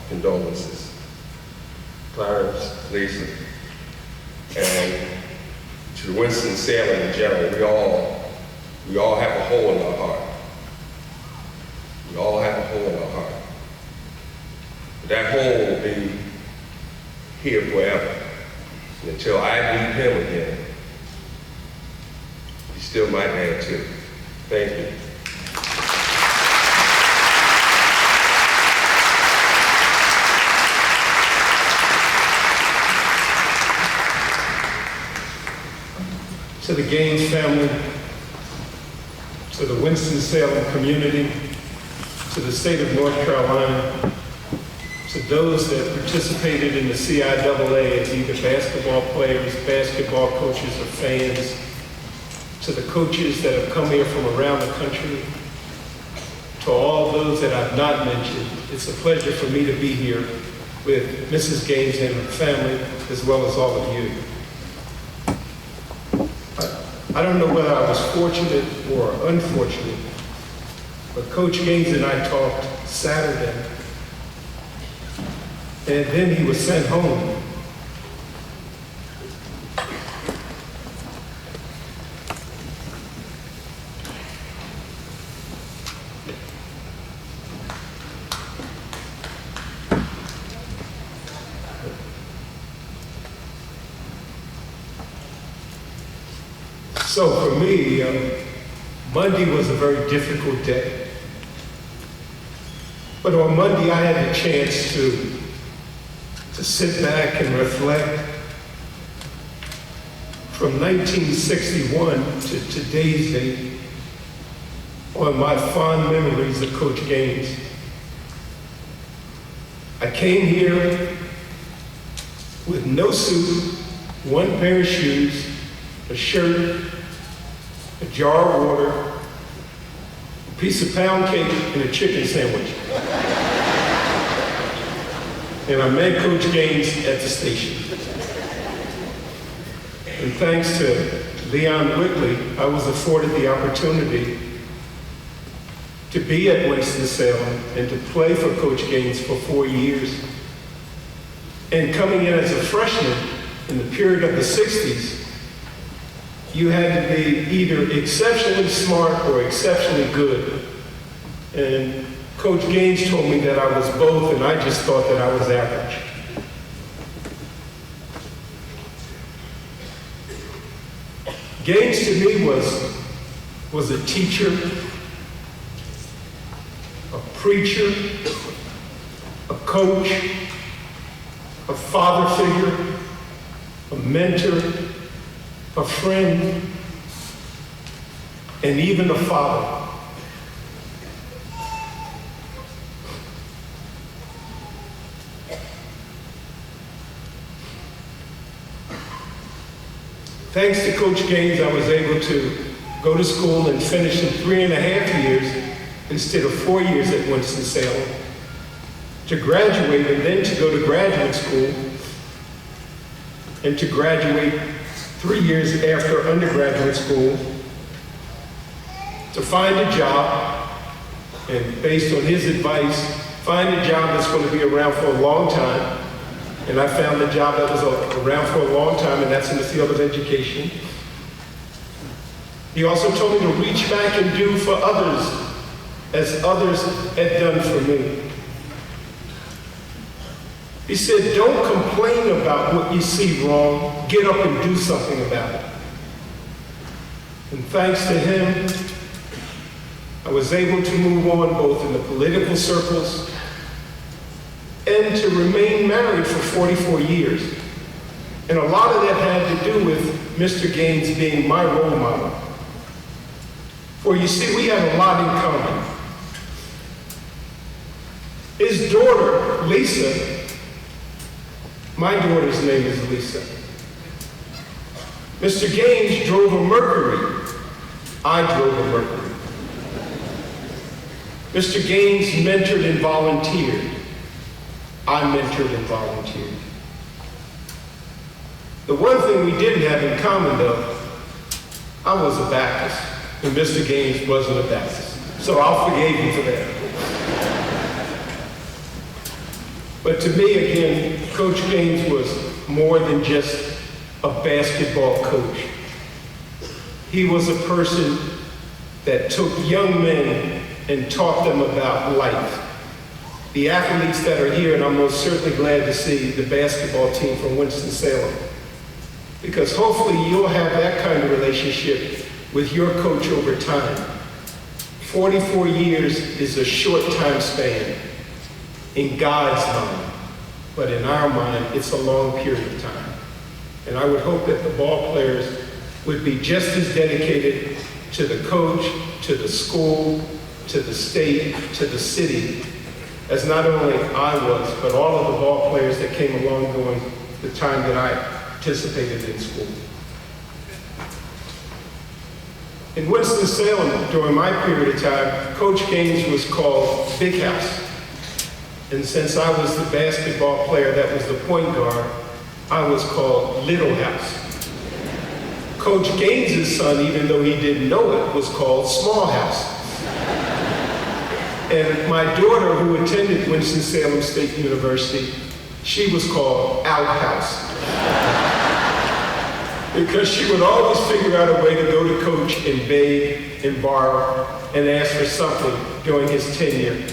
condolences. Clarence, Lisa, and to the Winston-Salem in general, we all have a hole in our heart. We all have a hole in our heart. But that hole will be here forever. And until I meet him again, he still might have too. Thank you. To the Gaines family, to the Winston-Salem community, to the state of North Carolina, to those that participated in the CIAA as either basketball players, basketball coaches, or fans, to the coaches that have come here from around the country, to all those that I've not mentioned, it's a pleasure for me to be here with Mrs. Gaines and her family, as well as all of you. I don't know whether I was fortunate or unfortunate, but Coach Gaines and I talked Saturday, and then he was sent home. So for me, Monday was a very difficult day. But on Monday, I had the chance to sit back and reflect from 1961 to today's date on my fond memories of Coach Gaines. I came here with no suit, one pair of shoes, a shirt, a jar of water, a piece of pound cake, and a chicken sandwich. And I met Coach Gaines at the station. And thanks to Leon Whitley, I was afforded the opportunity to be at Winston-Salem and to play for Coach Gaines for 4 years. And coming in as a freshman in the period of the 60s, you had to be either exceptionally smart or exceptionally good. And Coach Gaines told me that I was both, and I just thought that I was average. Gaines to me was a teacher, a preacher, a coach, a father figure, a mentor, a friend, and even a father. Thanks to Coach Gaines, I was able to go to school and finish in 3.5 years instead of 4 years at Winston-Salem, to graduate and then to go to graduate school, and to graduate 3 years after undergraduate school, to find a job, and based on his advice, find a job that's going to be around for a long time. And I found a job that was around for a long time, and that's in the field of education. He also told me to reach back and do for others as others had done for me. He said, don't complain about what you see wrong, get up and do something about it. And thanks to him, I was able to move on both in the political circles and to remain married for 44 years. And a lot of that had to do with Mr. Gaines being my role model. For you see, we have a lot in common. His daughter, Lisa, my daughter's name is Lisa. Mr. Gaines drove a Mercury I drove a Mercury. Mr. Gaines mentored and volunteered. I mentored and volunteered. The one thing we didn't have in common, though, I was a Baptist, and Mr. Gaines wasn't a Baptist. So I'll forgive you for that. But to me, again, Coach Gaines was more than just a basketball coach. He was a person that took young men and taught them about life. The athletes that are here, and I'm most certainly glad to see the basketball team from Winston-Salem, because hopefully you'll have that kind of relationship with your coach over time. 44 years is a short time span in God's mind, but in our mind, it's a long period of time. And I would hope that the ball players would be just as dedicated to the coach, to the school, to the state, to the city, as not only I was, but all of the ball players that came along during the time that I participated in school. In Winston-Salem, during my period of time, Coach Gaines was called Big House. And since I was the basketball player that was the point guard, I was called Little House. Coach Gaines's son, even though he didn't know it, was called Small House. And my daughter, who attended Winston-Salem State University, she was called Outhouse. Because she would always figure out a way to go to Coach and beg and borrow and ask for something during his tenure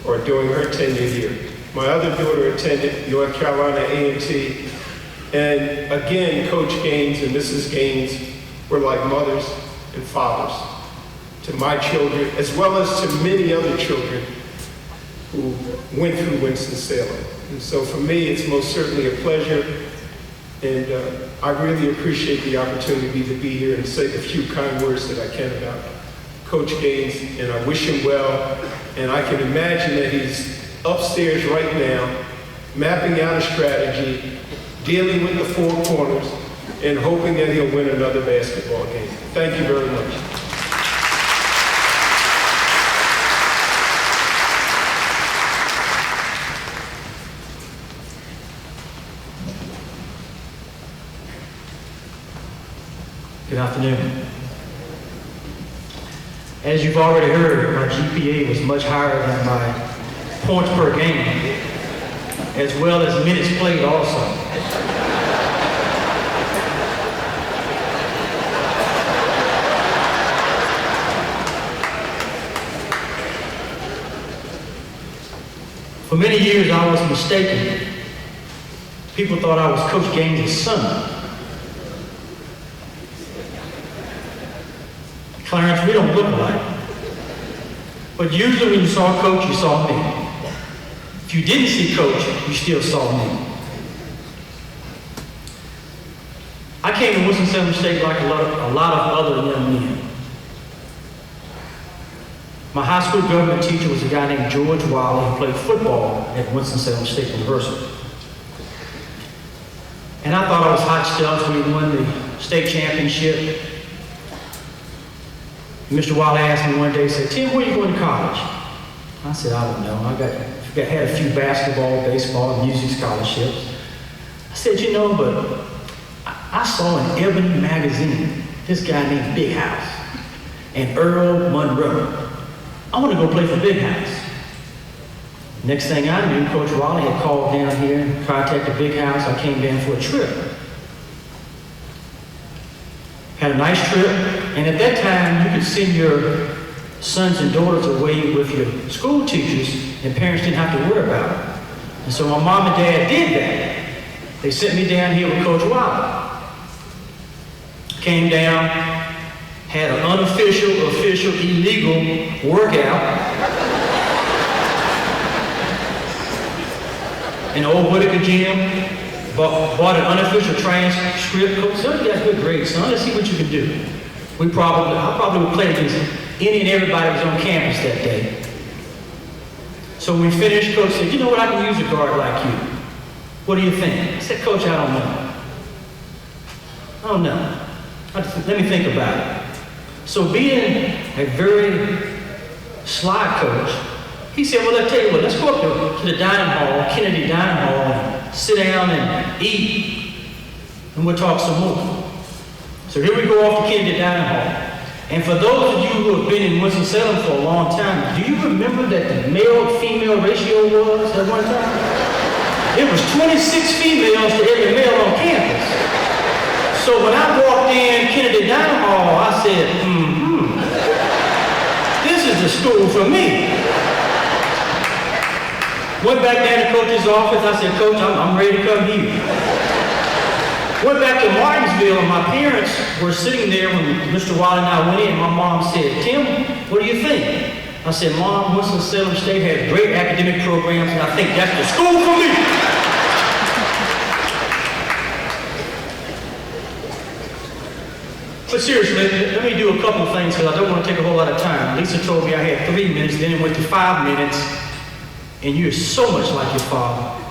or during her tenure here. My other daughter attended North Carolina A&T, and again, Coach Gaines and Mrs. Gaines were like mothers and fathers to my children, as well as to many other children who went through Winston-Salem. And so for me, it's most certainly a pleasure, and I really appreciate the opportunity to be here and say the few kind words that I can about Coach Gaines, and I wish him well, and I can imagine that he's upstairs right now, mapping out a strategy, dealing with the four corners, and hoping that he'll win another basketball game. Thank you very much. Good afternoon. As you've already heard, my GPA was much higher than my points per game, as well as minutes played also. For many years I was mistaken. People thought I was Coach Gaines' son. Clarence, we don't look alike. But usually when you saw Coach, you saw me. If you didn't see Coach, you still saw me. I came to Winston-Salem State like a lot of other young men. My high school government teacher was a guy named George Wiley who played football at Winston-Salem State University. And I thought I was hot stuff when we won the state championship. Mr. Wiley asked me one day, he said, "Tim, where are you going to college?" I said, "I don't know. I had a few basketball, baseball, and music scholarships." I said, "You know, but I saw in Ebony magazine this guy named Big House and Earl Monroe. I want to go play for Big House." Next thing I knew, Coach Wiley had called down here and contacted Big House. I came down for a trip. Had a nice trip, and at that time, you could send your sons and daughters away with your school teachers, and parents didn't have to worry about it. And so my mom and dad did that. They sent me down here with Coach Wiley. Came down, had an unofficial, official, illegal workout in the old Whitaker gym. Bought an unofficial transcript. Coach, son, you got good grades, son. Let's see what you can do. I probably would play against any and everybody that was on campus that day. So when we finished, Coach said, "You know what, I can use a guard like you. What do you think?" I said, "Coach, I don't know. Let me think about it." So being a very sly coach, he said, well, let's tell you what, let's go up to the dining hall, Kennedy Dining Hall, and sit down and eat, and we'll talk some more. So here we go off to Kennedy Dining Hall. And for those of you who have been in Winston-Salem for a long time, do you remember that the male-female ratio was at one time? It was 26 females to every male on campus. So when I walked in Kennedy Dining Hall, I said, this is the school for me. Went back down to Coach's office. I said, Coach, I'm ready to come here. Went back to Martinsville, and my parents were sitting there when Mr. Watt and I went in. My mom said, Tim, what do you think? I said, Mom, Winston-Salem State has great academic programs, and I think that's the school for me. But seriously, let me do a couple of things because I don't want to take a whole lot of time. Lisa told me I had 3 minutes, then it went to 5 minutes, and you're so much like your father.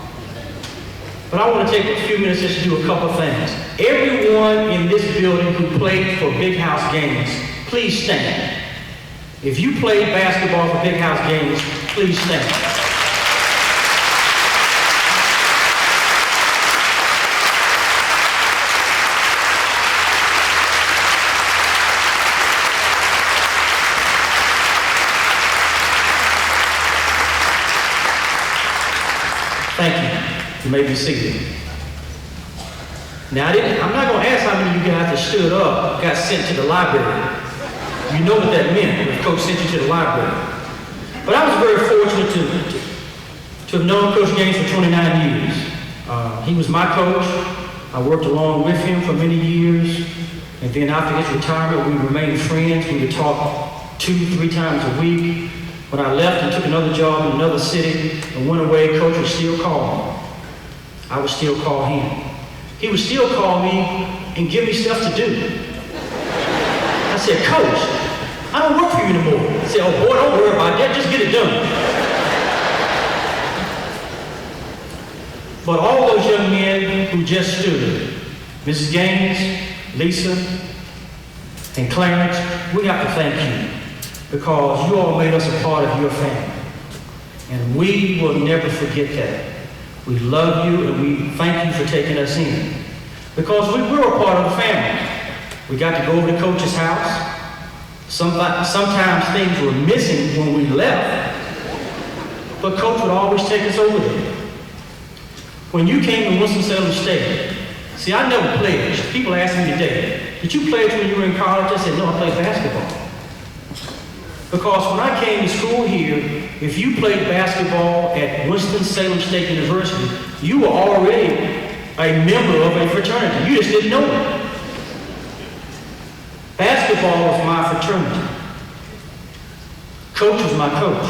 But I want to take a few minutes just to do a couple of things. Everyone in this building who played for Big House games, please stand. If you played basketball for Big House games, please stand. Thank you. You may be seated. Now, I'm not going to ask how many of you guys that stood up got sent to the library. You know what that meant when Coach sent you to the library. But I was very fortunate to have known Coach Gaines for 29 years. He was my coach. I worked along with him for many years. And then after his retirement, we remained friends. We would talk 2-3 times a week. When I left and took another job in another city and went away, Coach would still call me. I would still call him. He would still call me and give me stuff to do. I said, Coach, I don't work for you anymore. He said, oh boy, don't worry about that, just get it done. But all those young men who just stood, Mrs. Gaines, Lisa, and Clarence, we have to thank you because you all made us a part of your family. And we will never forget that. We love you and we thank you for taking us in. Because we were a part of the family. We got to go over to Coach's house. Sometimes things were missing when we left. But Coach would always take us over there. When you came to Winston-Salem State, see, I never pledged. People ask me today, did you pledge when you were in college? I said, no, I played basketball. Because when I came to school here, if you played basketball at Winston-Salem State University, you were already a member of a fraternity. You just didn't know it. Basketball was my fraternity. Coach was my coach.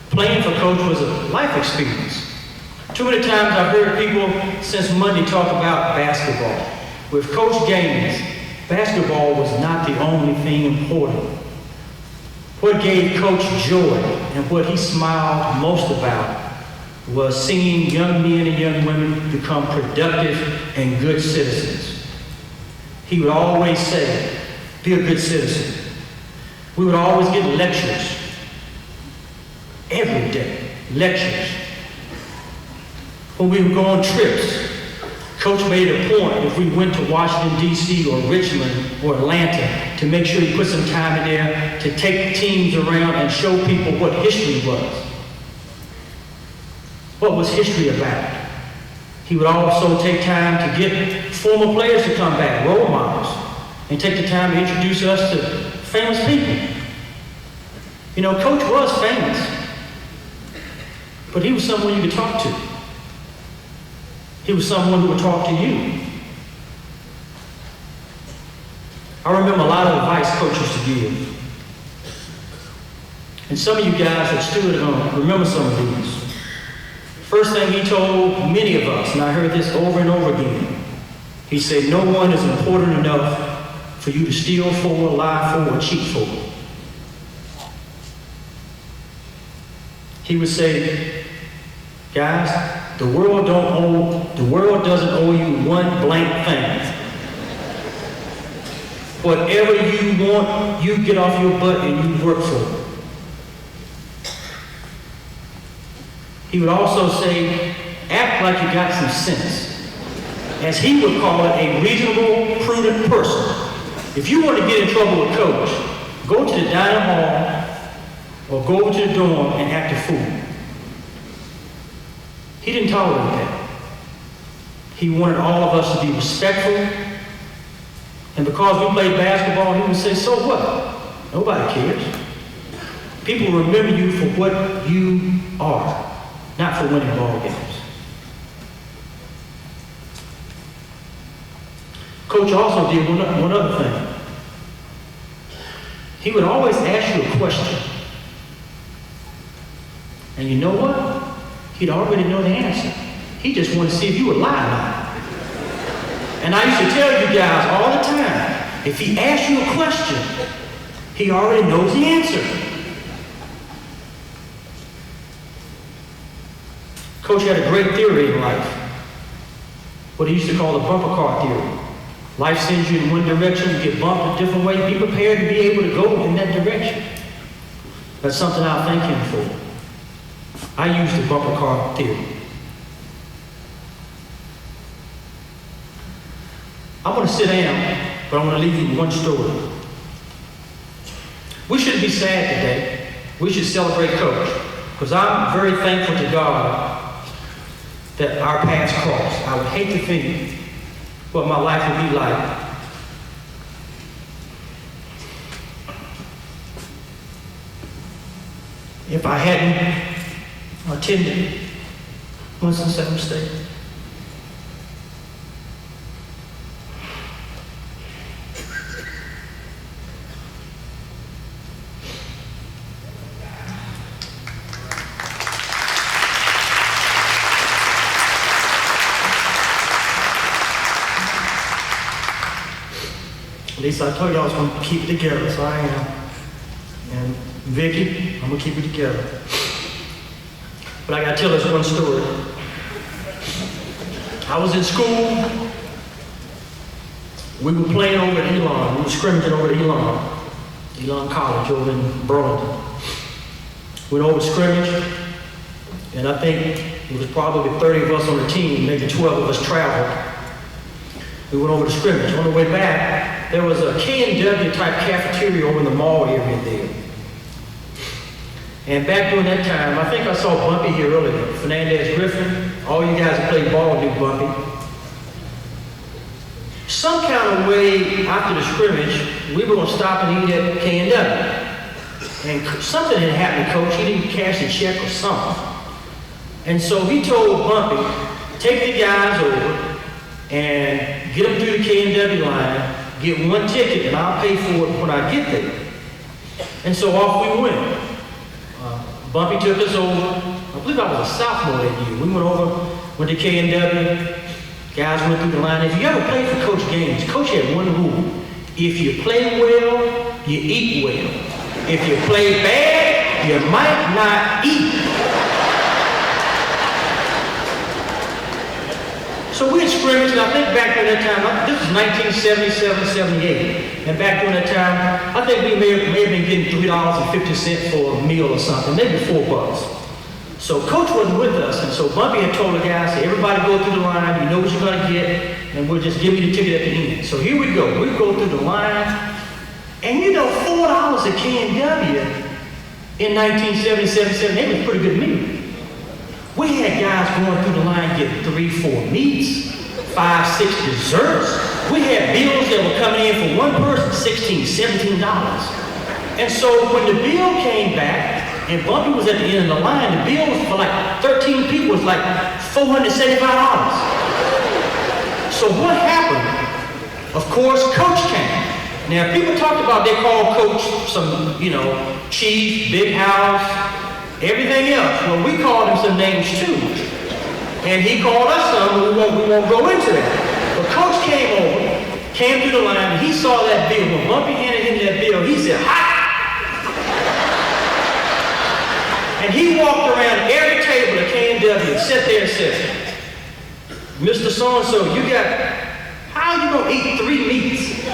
Playing for Coach was a life experience. Too many times I've heard people since Monday talk about basketball. With Coach Gaines, basketball was not the only thing important. What gave Coach joy and what he smiled most about was seeing young men and young women become productive and good citizens. He would always say, be a good citizen. We would always get lectures. Every day, lectures. When we would go on trips, Coach made a point if we went to Washington, D.C. or Richmond or Atlanta to make sure he put some time in there to take teams around and show people what history was. What was history about? He would also take time to get former players to come back, role models, and take the time to introduce us to famous people. You know, Coach was famous, but he was someone you could talk to. He was someone who would talk to you. I remember a lot of advice Coach used to give. And some of you guys that stood remember some of these. First thing he told many of us, and I heard this over and over again, he said, no one is important enough for you to steal for, lie for, or cheat for. He would say, guys, the world doesn't owe you one blank thing. Whatever you want, you get off your butt and you work for it. He would also say, act like you got some sense. As he would call it, a reasonable, prudent person. If you want to get in trouble with Coach, go to the dining hall or go over to the dorm and act a fool. He didn't tolerate that. He wanted all of us to be respectful. And because we played basketball, he would say, so what? Nobody cares. People remember you for what you are, not for winning ball games. Coach also did one other thing. He would always ask you a question. And you know what? He'd already know the answer. He just wanted to see if you would lie or not. And I used to tell you guys all the time, if he asks you a question, he already knows the answer. Coach had a great theory in life, what he used to call the bumper car theory. Life sends you in one direction, you get bumped a different way. Be prepared to be able to go in that direction. That's something I'll thank him for. I use the bumper car theory. I'm going to sit down, but I want to leave you with one story. We shouldn't be sad today. We should celebrate Coach, because I'm very thankful to God that our paths crossed. I would hate to think what my life would be like if I hadn't attended Winston-Salem State. At least I told you I was going to keep it together, so I am. And Vicky, I'm going to keep it together. But I got to tell this one story. I was in school. We were playing over at Elon. We were scrimmaging over at Elon College over in Burlington. Went over to scrimmage, and I think it was probably 30 of us on the team, maybe 12 of us traveled. We went over to scrimmage. On the way back, there was a K&W type cafeteria over in the mall area there. And back during that time, I think I saw Bumpy here earlier, Fernandez Griffin. All you guys that played ball knew Bumpy. Some kind of way after the scrimmage, we were going to stop and eat at K&W. And something had happened to Coach. He didn't cash a check or something. And so he told Bumpy, take the guys over and get them through the K&W line, get one ticket, and I'll pay for it when I get there. And so off we went. Bumpy took us over. I believe I was a sophomore that year. We went over, went to K&W. Guys went through the line. If you ever played for Coach games, Coach had one rule. If you play well, you eat well. If you play bad, you might not eat. So we had scrimmaged, and I think back during that time, this was 1977, 78, and back during that time, I think we may have been getting $3.50 for a meal or something, maybe $4. So Coach wasn't with us, and so Bumpy had told the guys, say, everybody go through the line, you know what you're gonna get, and we'll just give you the ticket at the end. So here we go, we go through the line, and you know, $4 at K&W in 1977, 78 was a pretty good meal. We had guys going through the line getting 3, 4 meats, 5, 6 desserts. We had bills that were coming in for one person, $16, $17. And so when the bill came back, and Bumpy was at the end of the line, the bill for like 13 people was like $475. So what happened? Of course, Coach came. Now, people talked about they called Coach some, chief, big house, everything else. Well, we called him some names too. And he called us some, but we won't go into that. But Coach came through the line, and he saw that bill. When Bumpy handed him that bill, he said, "Hot!" And he walked around every table at K&W and sat there and said, "Mr. So-and-so, how you gonna eat 3 meats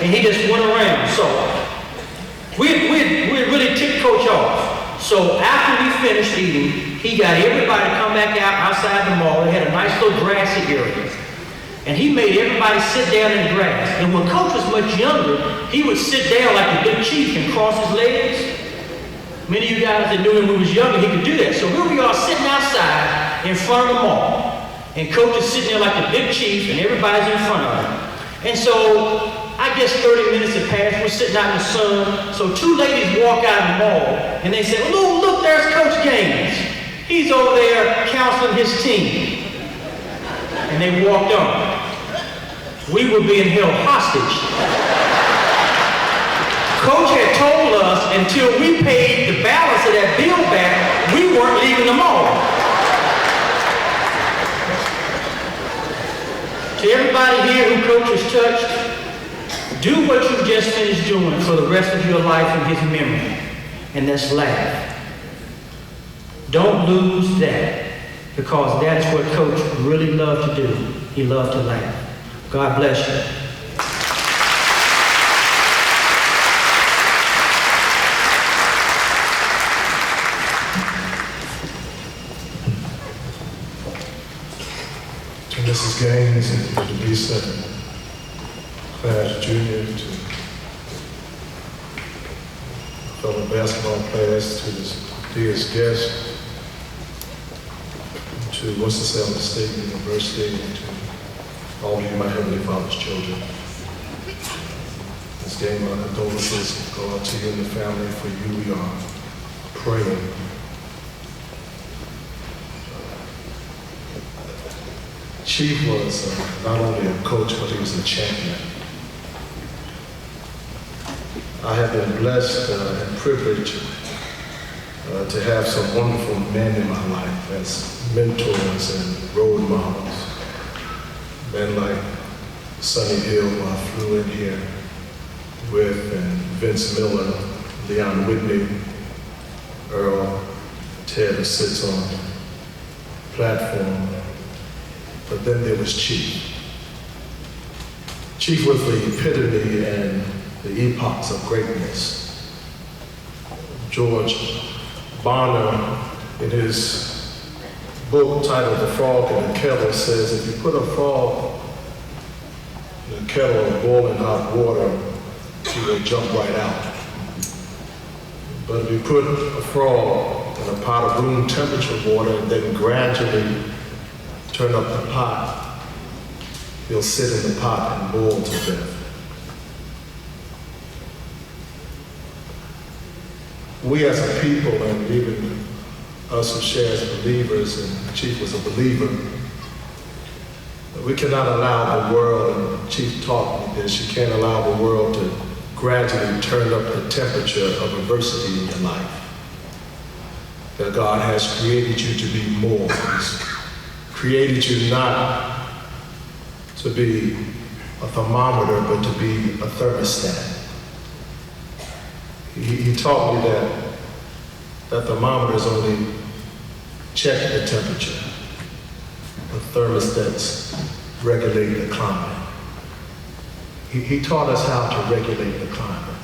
and he just went around. So we really ticked Coach off. So after we finished eating, he got everybody to come back out outside the mall. They had a nice little grassy area. And he made everybody sit down in the grass. And when Coach was much younger, he would sit down like the big chief and cross his legs. Many of you guys that knew him when he was younger, he could do that. So here we are sitting outside in front of the mall. And Coach is sitting there like the big chief and everybody's in front of him. And so I guess 30 minutes had passed, we're sitting out in the sun. So two ladies walk out of the mall and they say, oh, look, there's Coach Gaines. He's over there counseling his team. And they walked on. We were being held hostage. Coach had told us until we paid the balance of that bill back, we weren't leaving the mall. To everybody here who Coach has touched, do what you just finished doing for the rest of your life in his memory, and that's laugh. Don't lose that, because that is what Coach really loved to do. He loved to laugh. God bless you. To Mrs. Gaines and to Lisa, Clarence Jr., to fellow basketball players, to this dearest guest, to Winston-Salem State University, and to all of you, my Heavenly Father's children. This day, my condolences go out to you and the family. For you, we are praying. Chief was not only a coach, but he was a champion. I have been blessed and privileged to have some wonderful men in my life as mentors and role models. Men like Sonny Hill, who I flew in here with, and Vince Miller, Leon Whitney, Earl, Ted, who sits on the platform. But then there was Chief. Chief was the epitome and the epochs of greatness. George Bonner, in his book titled The Frog in the Kettle, says if you put a frog in a kettle of boiling hot water, he will jump right out. But if you put a frog in a pot of room temperature water and then gradually turn up the pot, he'll sit in the pot and boil to death. We as a people, and even us who share as believers, and Chief was a believer, we cannot allow the world, and Chief taught me this, you can't allow the world to gradually turn up the temperature of adversity in your life. That God has created you to be more. He's created you not to be a thermometer, but to be a thermostat. He taught me that thermometers only check the temperature, but thermostats regulate the climate. He taught us how to regulate the climate.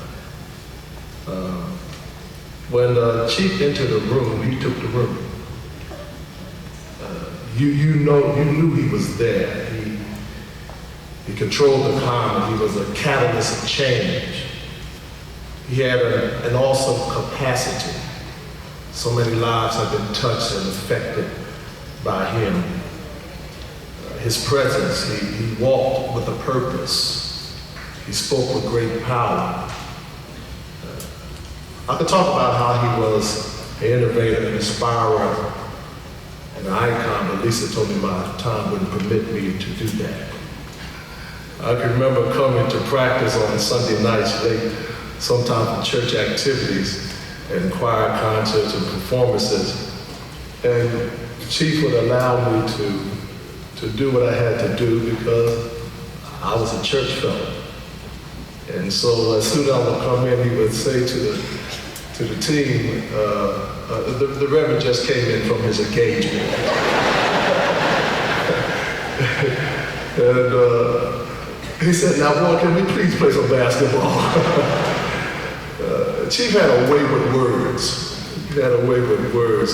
When the Chief entered the room, he took the room. You knew he was there. He controlled the climate. He was a catalyst of change. He had an awesome capacity. So many lives have been touched and affected by him. His presence, he walked with a purpose. He spoke with great power. I could talk about how he was an innovator, an inspirer, and an icon, but Lisa told me my time wouldn't permit me to do that. I can remember coming to practice on Sunday nights late, sometimes for church activities and choir concerts and performances. And Chief would allow me to do what I had to do because I was a church fellow. And so as soon as I would come in, he would say to the team, the Reverend just came in from his engagement. He said, now boy, can we please play some basketball? Chief had a way with words. He had a way with words.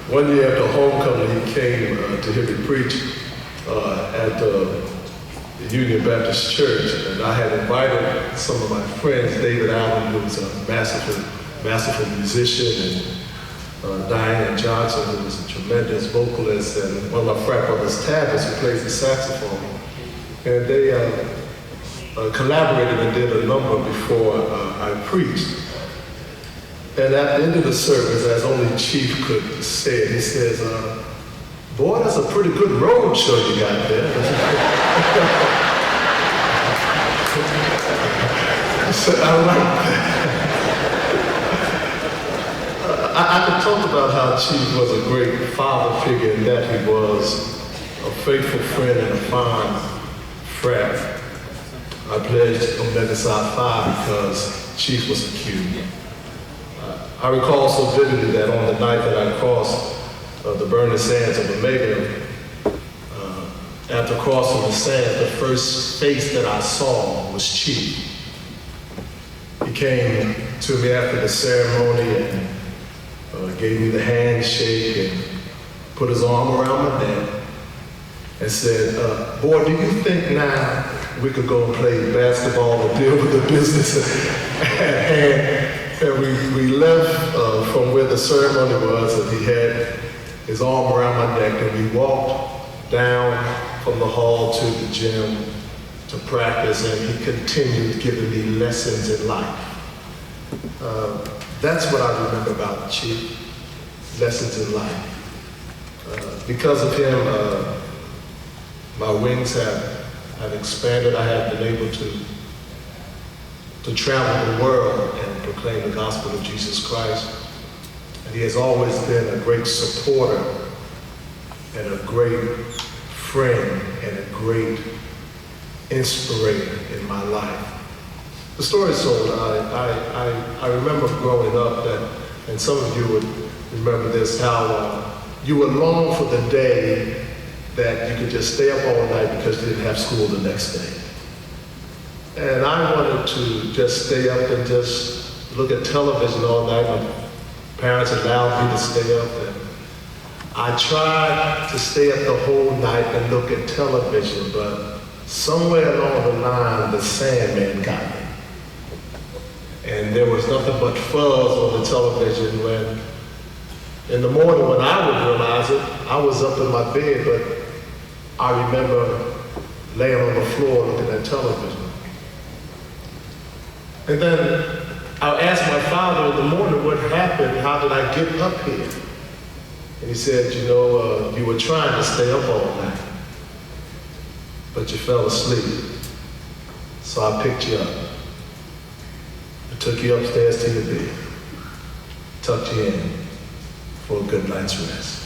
One year after homecoming, he came to hear me preach at the Union Baptist Church, and I had invited some of my friends, David Allen, who was a masterful musician, and Diane Johnson, who was a tremendous vocalist, and one of my frat brothers, Tavis, who plays the saxophone. And they collaborated and did a number before I preached. And at the end of the service, as only Chief could say it, he says, boy, that's a pretty good road show you got there. I said, I like that. I could talk about how Chief was a great father figure in that he was a faithful friend and a fine frat. I pledged Omega Psi Phi because Chief was a Q. I recall so vividly that on the night that I crossed the burning sands of Omega, after crossing the sand, the first face that I saw was Chief. He came to me after the ceremony and gave me the handshake and put his arm around my neck and said, boy, do you think now we could go and play basketball and deal with the business? and we left from where the ceremony was, and he had his arm around my neck, and we walked down from the hall to the gym to practice, and he continued giving me lessons in life. That's what I remember about Chief, lessons in life. Because of him, my wings have expanded. I have been able to travel the world and proclaim the gospel of Jesus Christ. And he has always been a great supporter and a great friend and a great inspirator in my life. The story is told. I remember growing up that, and some of you would remember this, how you would long for the day that you could just stay up all night because you didn't have school the next day. And I wanted to just stay up and just look at television all night. My parents allowed me to stay up, and I tried to stay up the whole night and look at television, but somewhere along the line, the Sandman got me. And there was nothing but fuzz on the television when, in the morning when I would realize it, I was up in my bed, but I remember laying on the floor looking at television. And then I asked my father in the morning what happened, how did I get up here? And he said, you know, you were trying to stay up all night, but you fell asleep. So I picked you up. I took you upstairs to your bed, tucked you in for a good night's rest.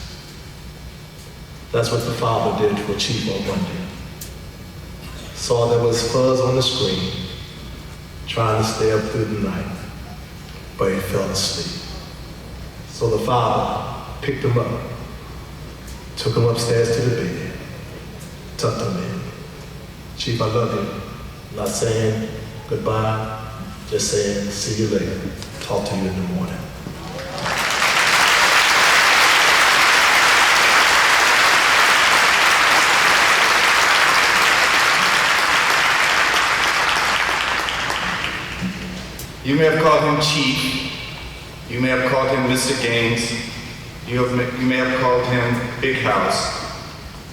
That's what the father did for Chief on Monday. Saw there was fuzz on the screen, trying to stay up through the night, but he fell asleep. So the father picked him up, took him upstairs to the bed, tucked him in. Chief, I love you. I'm not saying goodbye, just saying see you later. Talk to you in the morning. You may have called him Chief. You may have called him Mr. Gaines. You may have called him Big House.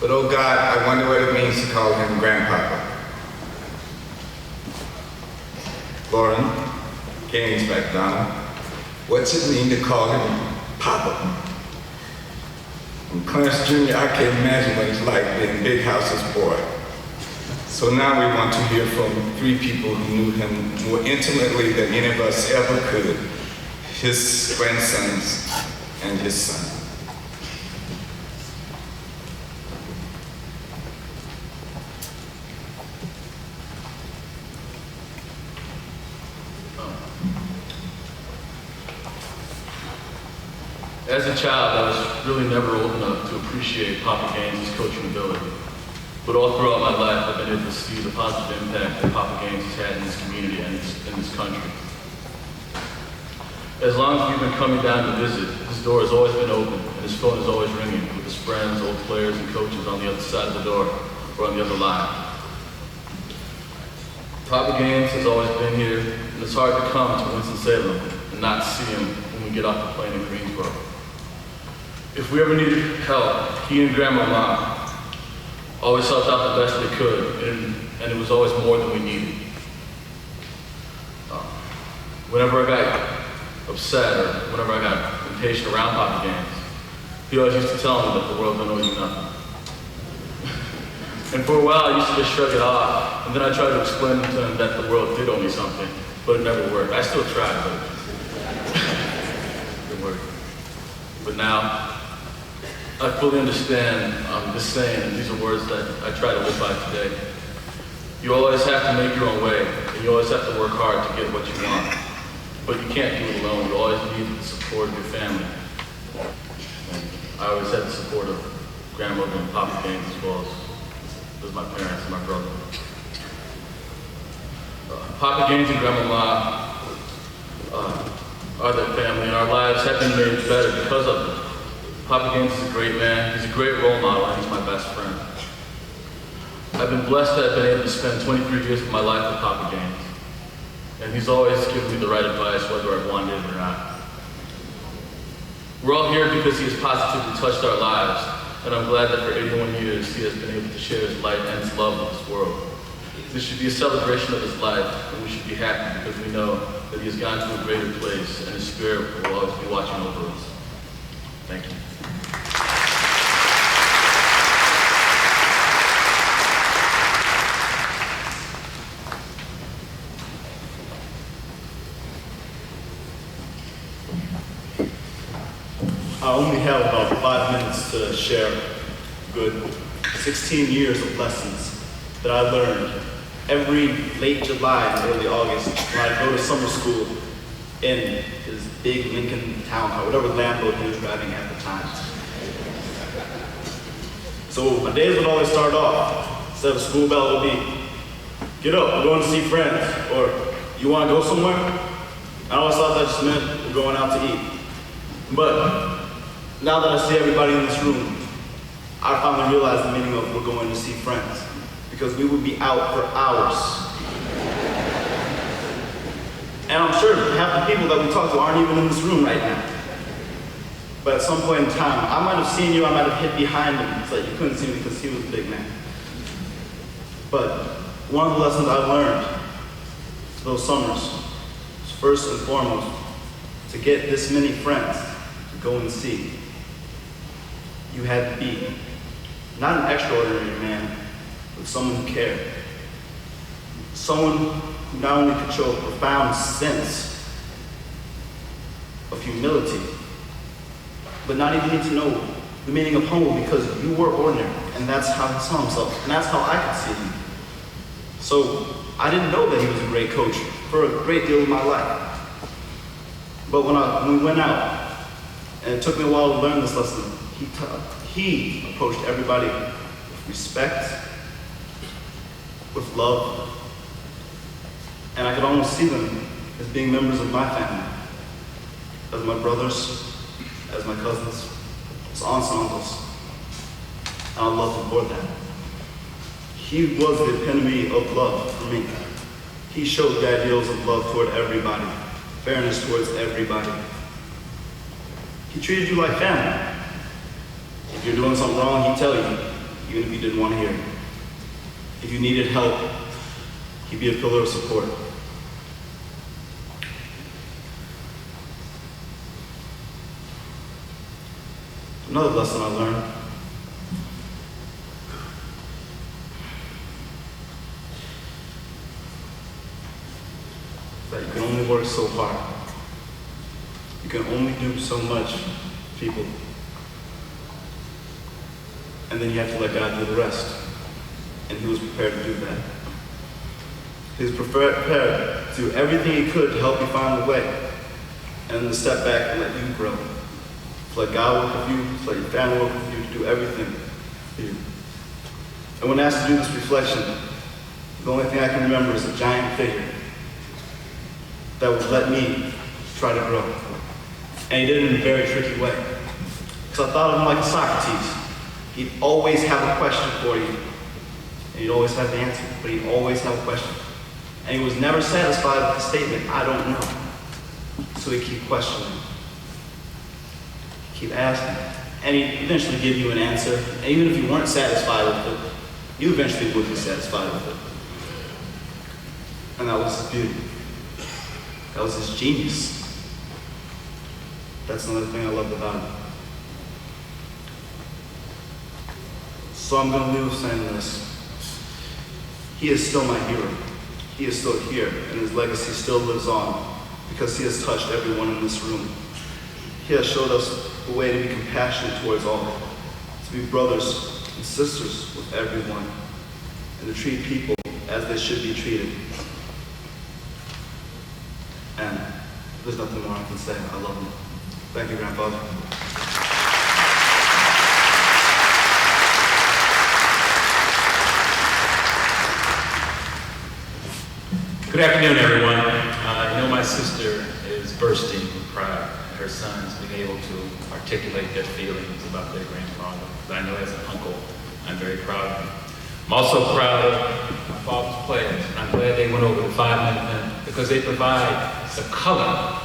But oh God, I wonder what it means to call him Grandpapa. Lauren Gaines McDonough, what's it mean to call him Papa? And Clarence Jr., I can't imagine what it's like being Big House's boy. So now we want to hear from three people who knew him more intimately than any of us ever could, his grandsons and his son. As a child, I was really never old enough to appreciate Papa Gaines' coaching ability. But all throughout my life, I've been able to see the positive impact that Papa Gaines has had in this community and in this country. As long as we've been coming down to visit, his door has always been open and his phone is always ringing with his friends, old players, and coaches on the other side of the door or on the other line. Papa Gaines has always been here, and it's hard to come to Winston-Salem and not see him when we get off the plane in Greensboro. If we ever needed help, he and Grandma always helped out the best they could, and it was always more than we needed. Whenever I got upset or whenever I got impatient around Papa Gaines, he always used to tell me that the world don't owe you nothing. And for a while, I used to just shrug it off, and then I tried to explain to him that the world did owe me something, but it never worked. I still tried, but it didn't work. But now, I fully understand this saying, and these are words that I try to live by today. You always have to make your own way, and you always have to work hard to get what you want. But you can't do it alone. You always need the support of your family. And I always had the support of grandmother and Papa Gaines as well as my parents and my brother. Papa Gaines and Grandma are their family, and our lives have been made better because of them. Papa Gaines is a great man, he's a great role model, and he's my best friend. I've been blessed to have been able to spend 23 years of my life with Papa Gaines, and he's always given me the right advice, whether I've wanted it or not. We're all here because he has positively touched our lives, and I'm glad that for 81 years he has been able to share his light and his love with this world. This should be a celebration of his life, and we should be happy because we know that he has gone to a greater place, and his spirit will always be watching over us. Thank you. I only have about 5 minutes to share good 16 years of lessons that I learned every late July and early August when I'd go to summer school in his big Lincoln town car, whatever Lambo he was driving at the time. So my days would always start off, instead of school bell would be, get up, we're going to see friends, or you want to go somewhere? I always thought that just meant we're going out to eat. But now that I see everybody in this room, I finally realize the meaning of we're going to see friends, because we would be out for hours. And I'm sure half the people that we talk to aren't even in this room right now. But at some point in time, I might have seen you, I might have hid behind him so that you couldn't see me because he was a big man. But one of the lessons I learned those summers was first and foremost to get this many friends to go and see. You had to be not an extraordinary man, but someone who cared. Someone who not only could show a profound sense of humility, but not even need to know the meaning of humble because you were ordinary, and that's how he saw himself, and that's how I could see him. So I didn't know that he was a great coach for a great deal of my life. But when we went out, and it took me a while to learn this lesson, he approached everybody with respect, with love, and I could almost see them as being members of my family, as my brothers, as my cousins, as aunts and uncles. And I loved him for that. He was the epitome of love for me. He showed the ideals of love toward everybody, fairness towards everybody. He treated you like family. If you're doing something wrong, he'd tell you, even if you didn't want to hear it. If you needed help, he'd be a pillar of support. Another lesson I learned that you can only work so hard. You can only do so much, people. And then you have to let God do the rest. And he was prepared to do that. He was prepared to do everything he could to help you find the way. And then to step back and let you grow. To let God work with you, to let your family work with you, to do everything for you. And when asked to do this reflection, the only thing I can remember is a giant figure that would let me try to grow. And he did it in a very tricky way. Because I thought of him like a Socrates. He'd always have a question for you. And he'd always have the answer, but he'd always have a question. And he was never satisfied with the statement, I don't know. So he'd keep questioning. Keep asking. And he'd eventually give you an answer. And even if you weren't satisfied with it, you eventually would be satisfied with it. And that was his beauty. That was his genius. That's another thing I loved about him. So I'm going to leave with saying this. He is still my hero. He is still here, and his legacy still lives on because he has touched everyone in this room. He has showed us the way to be compassionate towards all, to be brothers and sisters with everyone, and to treat people as they should be treated. And there's nothing more I can say. I love him. Thank you, Grandfather. Good afternoon, everyone. I know my sister is bursting with pride at her sons being able to articulate their feelings about their grandfather. But I know as an uncle, I'm very proud of them. I'm also proud of my father's players, and I'm glad they went over the 5-minute because they provide the color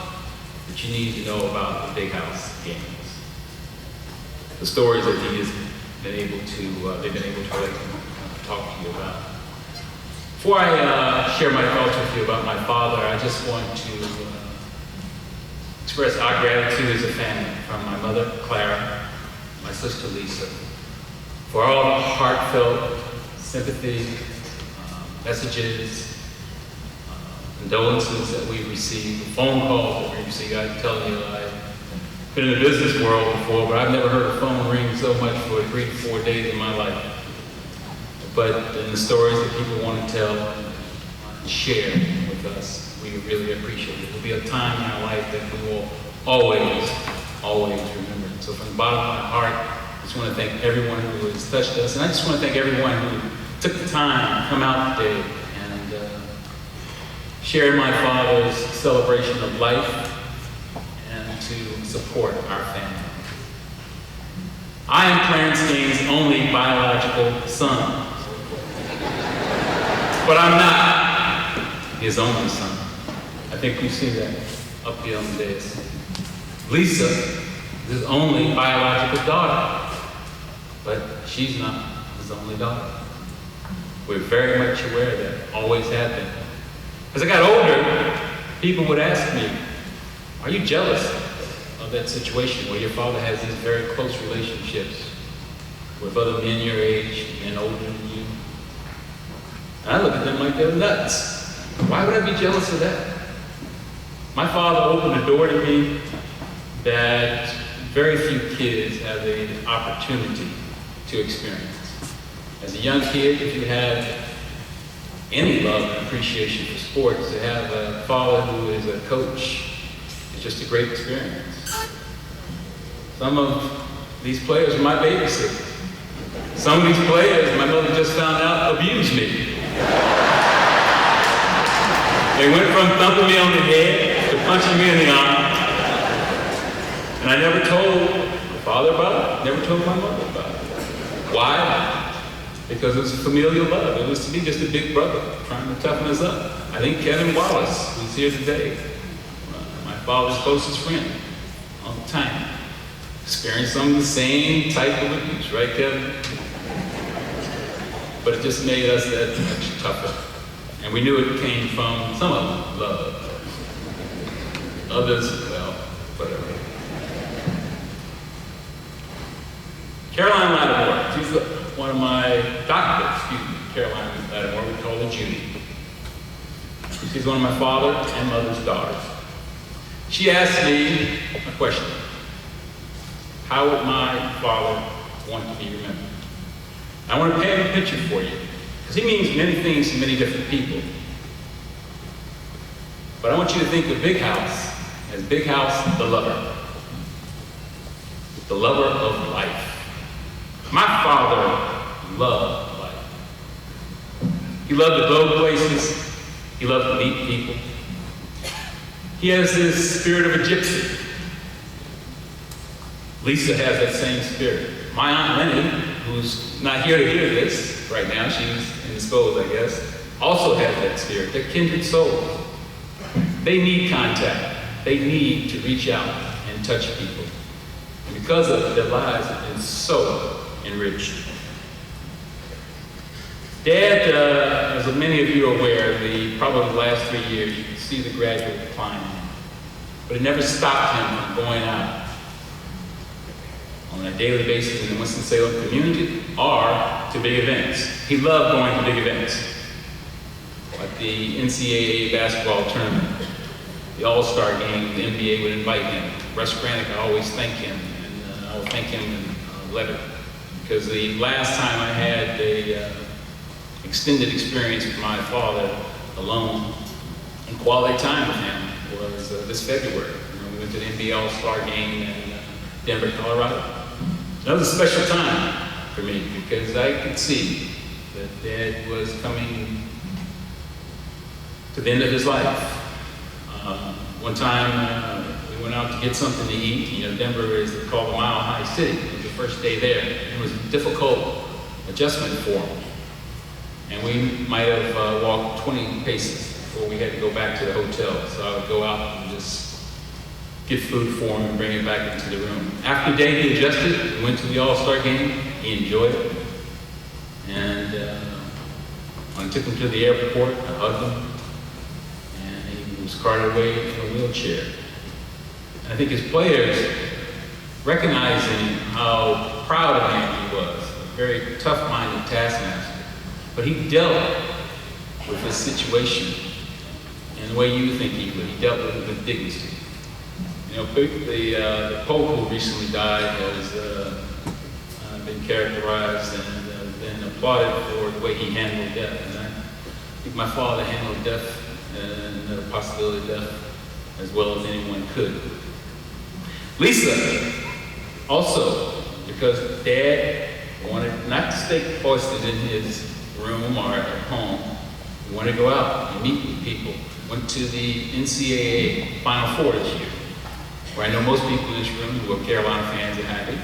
that you need to know about the Big House games. The stories that he has been able to, they've been able to relate and talk to you about. Before I share my thoughts with you about my father, I just want to express our gratitude as a family from my mother, Clara, my sister, Lisa, for all the heartfelt sympathy, messages, condolences that we received, phone calls that we received. I'm telling you, I've been in the business world before, but I've never heard a phone ring so much for 3 to 4 days in my life. But in the stories that people want to tell and share with us, we really appreciate it. It will be a time in our life that we will always, always remember. So from the bottom of my heart, I just want to thank everyone who has touched us. And I just want to thank everyone who took the time to come out today and share my father's celebration of life and to support our family. I am Clarence King's only biological son. But I'm not his only son. I think we've seen that up here on the dais. Lisa is his only biological daughter, but she's not his only daughter. We're very much aware of that, always have been. As I got older, people would ask me, are you jealous of that situation where your father has these very close relationships with other men your age and older than you? And I look at them like they're nuts. Why would I be jealous of that? My father opened a door to me that very few kids have the opportunity to experience. As a young kid, if you have any love and appreciation for sports, to have a father who is a coach is just a great experience. Some of these players are my babysitters. Some of these players, my mother just found out, abused me. They went from thumping me on the head to punching me in the arm. And I never told my father about it, never told my mother about it. Why? Because it was familial love. It was to me just a big brother trying to toughen us up. I think Kevin Wallace, who's here today, my father's closest friend all the time, experienced some of the same type of abuse, right, Kevin? But it just made us that much tougher. And we knew it came from some of them, love. Others, well, whatever. Caroline Lattimore, she's one of my Caroline Lattimore, we call her Judy. She's one of my father and mother's daughters. She asked me a question. How would my father want to be remembered? I want to paint a picture for you, because he means many things to many different people. But I want you to think of Big House as Big House, the lover of life. My father loved life. He loved to go places. He loved to meet people. He has this spirit of a gypsy. Lisa has that same spirit. My Aunt Lenny, who's not here to hear this right now, she's indisposed, I guess, also has that spirit. They're kindred souls. They need contact. They need to reach out and touch people. And because of it, their lives have been so enriched. Dad, as many of you are aware, probably the last 3 years, you can see the gradual decline in him. But it never stopped him from going out on a daily basis in the Winston-Salem community or to big events. He loved going to big events, like the NCAA basketball tournament, the All-Star game. The NBA would invite him. Russ Granick, I always thank him, and I will thank him in a letter, because the last time I had a extended experience with my father alone and quality time with him was this February. We went to the NBA All-Star game in Denver, Colorado. That was a special time for me because I could see that Dad was coming to the end of his life. One time we went out to get something to eat. You know, Denver is called the Mile High City. It was the first day there. It was a difficult adjustment for him. And we might have walked 20 paces before we had to go back to the hotel. So I would go out and just get food for him and bring it back into the room. After the day he adjusted, we went to the All-Star game. He enjoyed it. And when I took him to the airport, I hugged him. And he was carted away in a wheelchair. And I think his players, recognizing how proud of him he was, a very tough-minded taskmaster, but he dealt with this situation in the way you think he would. He dealt with it with dignity. You know, the Pope who recently died has been characterized and been applauded for the way he handled death. And I think my father handled death and the possibility of death as well as anyone could. Lisa, also, because Dad wanted not to stay cloistered in his room or at home. We wanted to go out and meet with people. Went to the NCAA Final Four this year, where I know most people in this room who are Carolina fans are happy.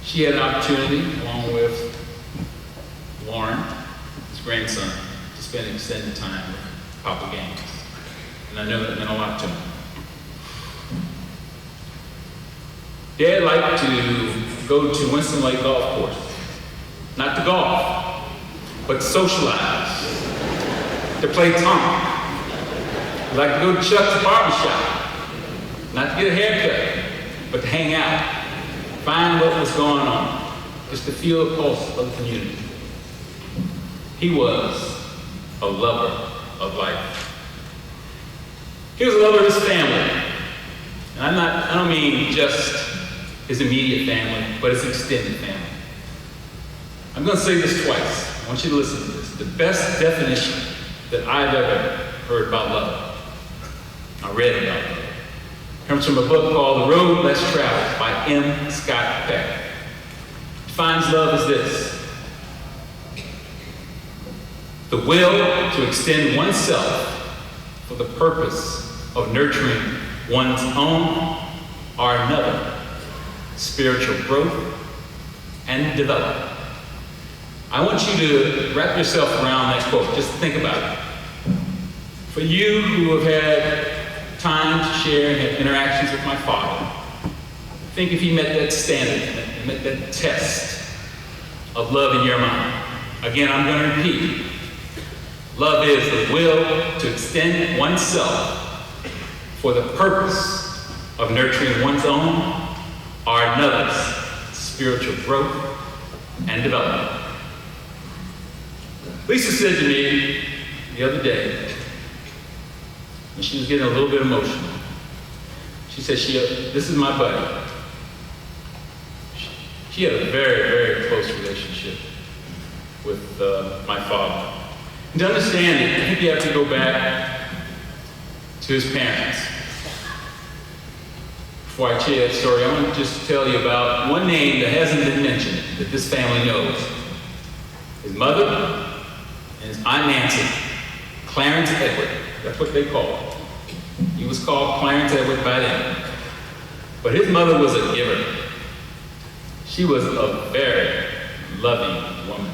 She had an opportunity, along with Warren, his grandson, to spend extended time with Papa Gaines. And I know that meant a lot to him. Dad liked to go to Winston Lake Golf Course. Not to golf, but to socialize, to play Tom. He'd like to go to Chuck's barbershop, not to get a haircut, but to hang out, find what was going on, just to feel the pulse of the community. He was a lover of life. He was a lover of his family. And I don't mean just his immediate family, but his extended family. I'm going to say this twice. I want you to listen to this. The best definition that I've ever heard about love, I read about love, comes from a book called The Road Less Traveled by M. Scott Peck. Defines love as this: the will to extend oneself for the purpose of nurturing one's own or another spiritual growth and development. I want you to wrap yourself around that quote. Just think about it. For you who have had time to share and have interactions with my father, think if he met that standard, met that test of love in your mind. Again, I'm going to repeat. Love is the will to extend oneself for the purpose of nurturing one's own or another's spiritual growth and development. Lisa said to me the other day, and she was getting a little bit emotional. She said, this is my buddy. She had a very, very close relationship with my father. And to understand it, I think you have to go back to his parents. Before I share that story, I want to just tell you about one name that hasn't been mentioned that this family knows. His mother his Aunt Nancy, Clarence Edward, that's what they called him. He was called Clarence Edward by them. But his mother was a giver. She was a very loving woman.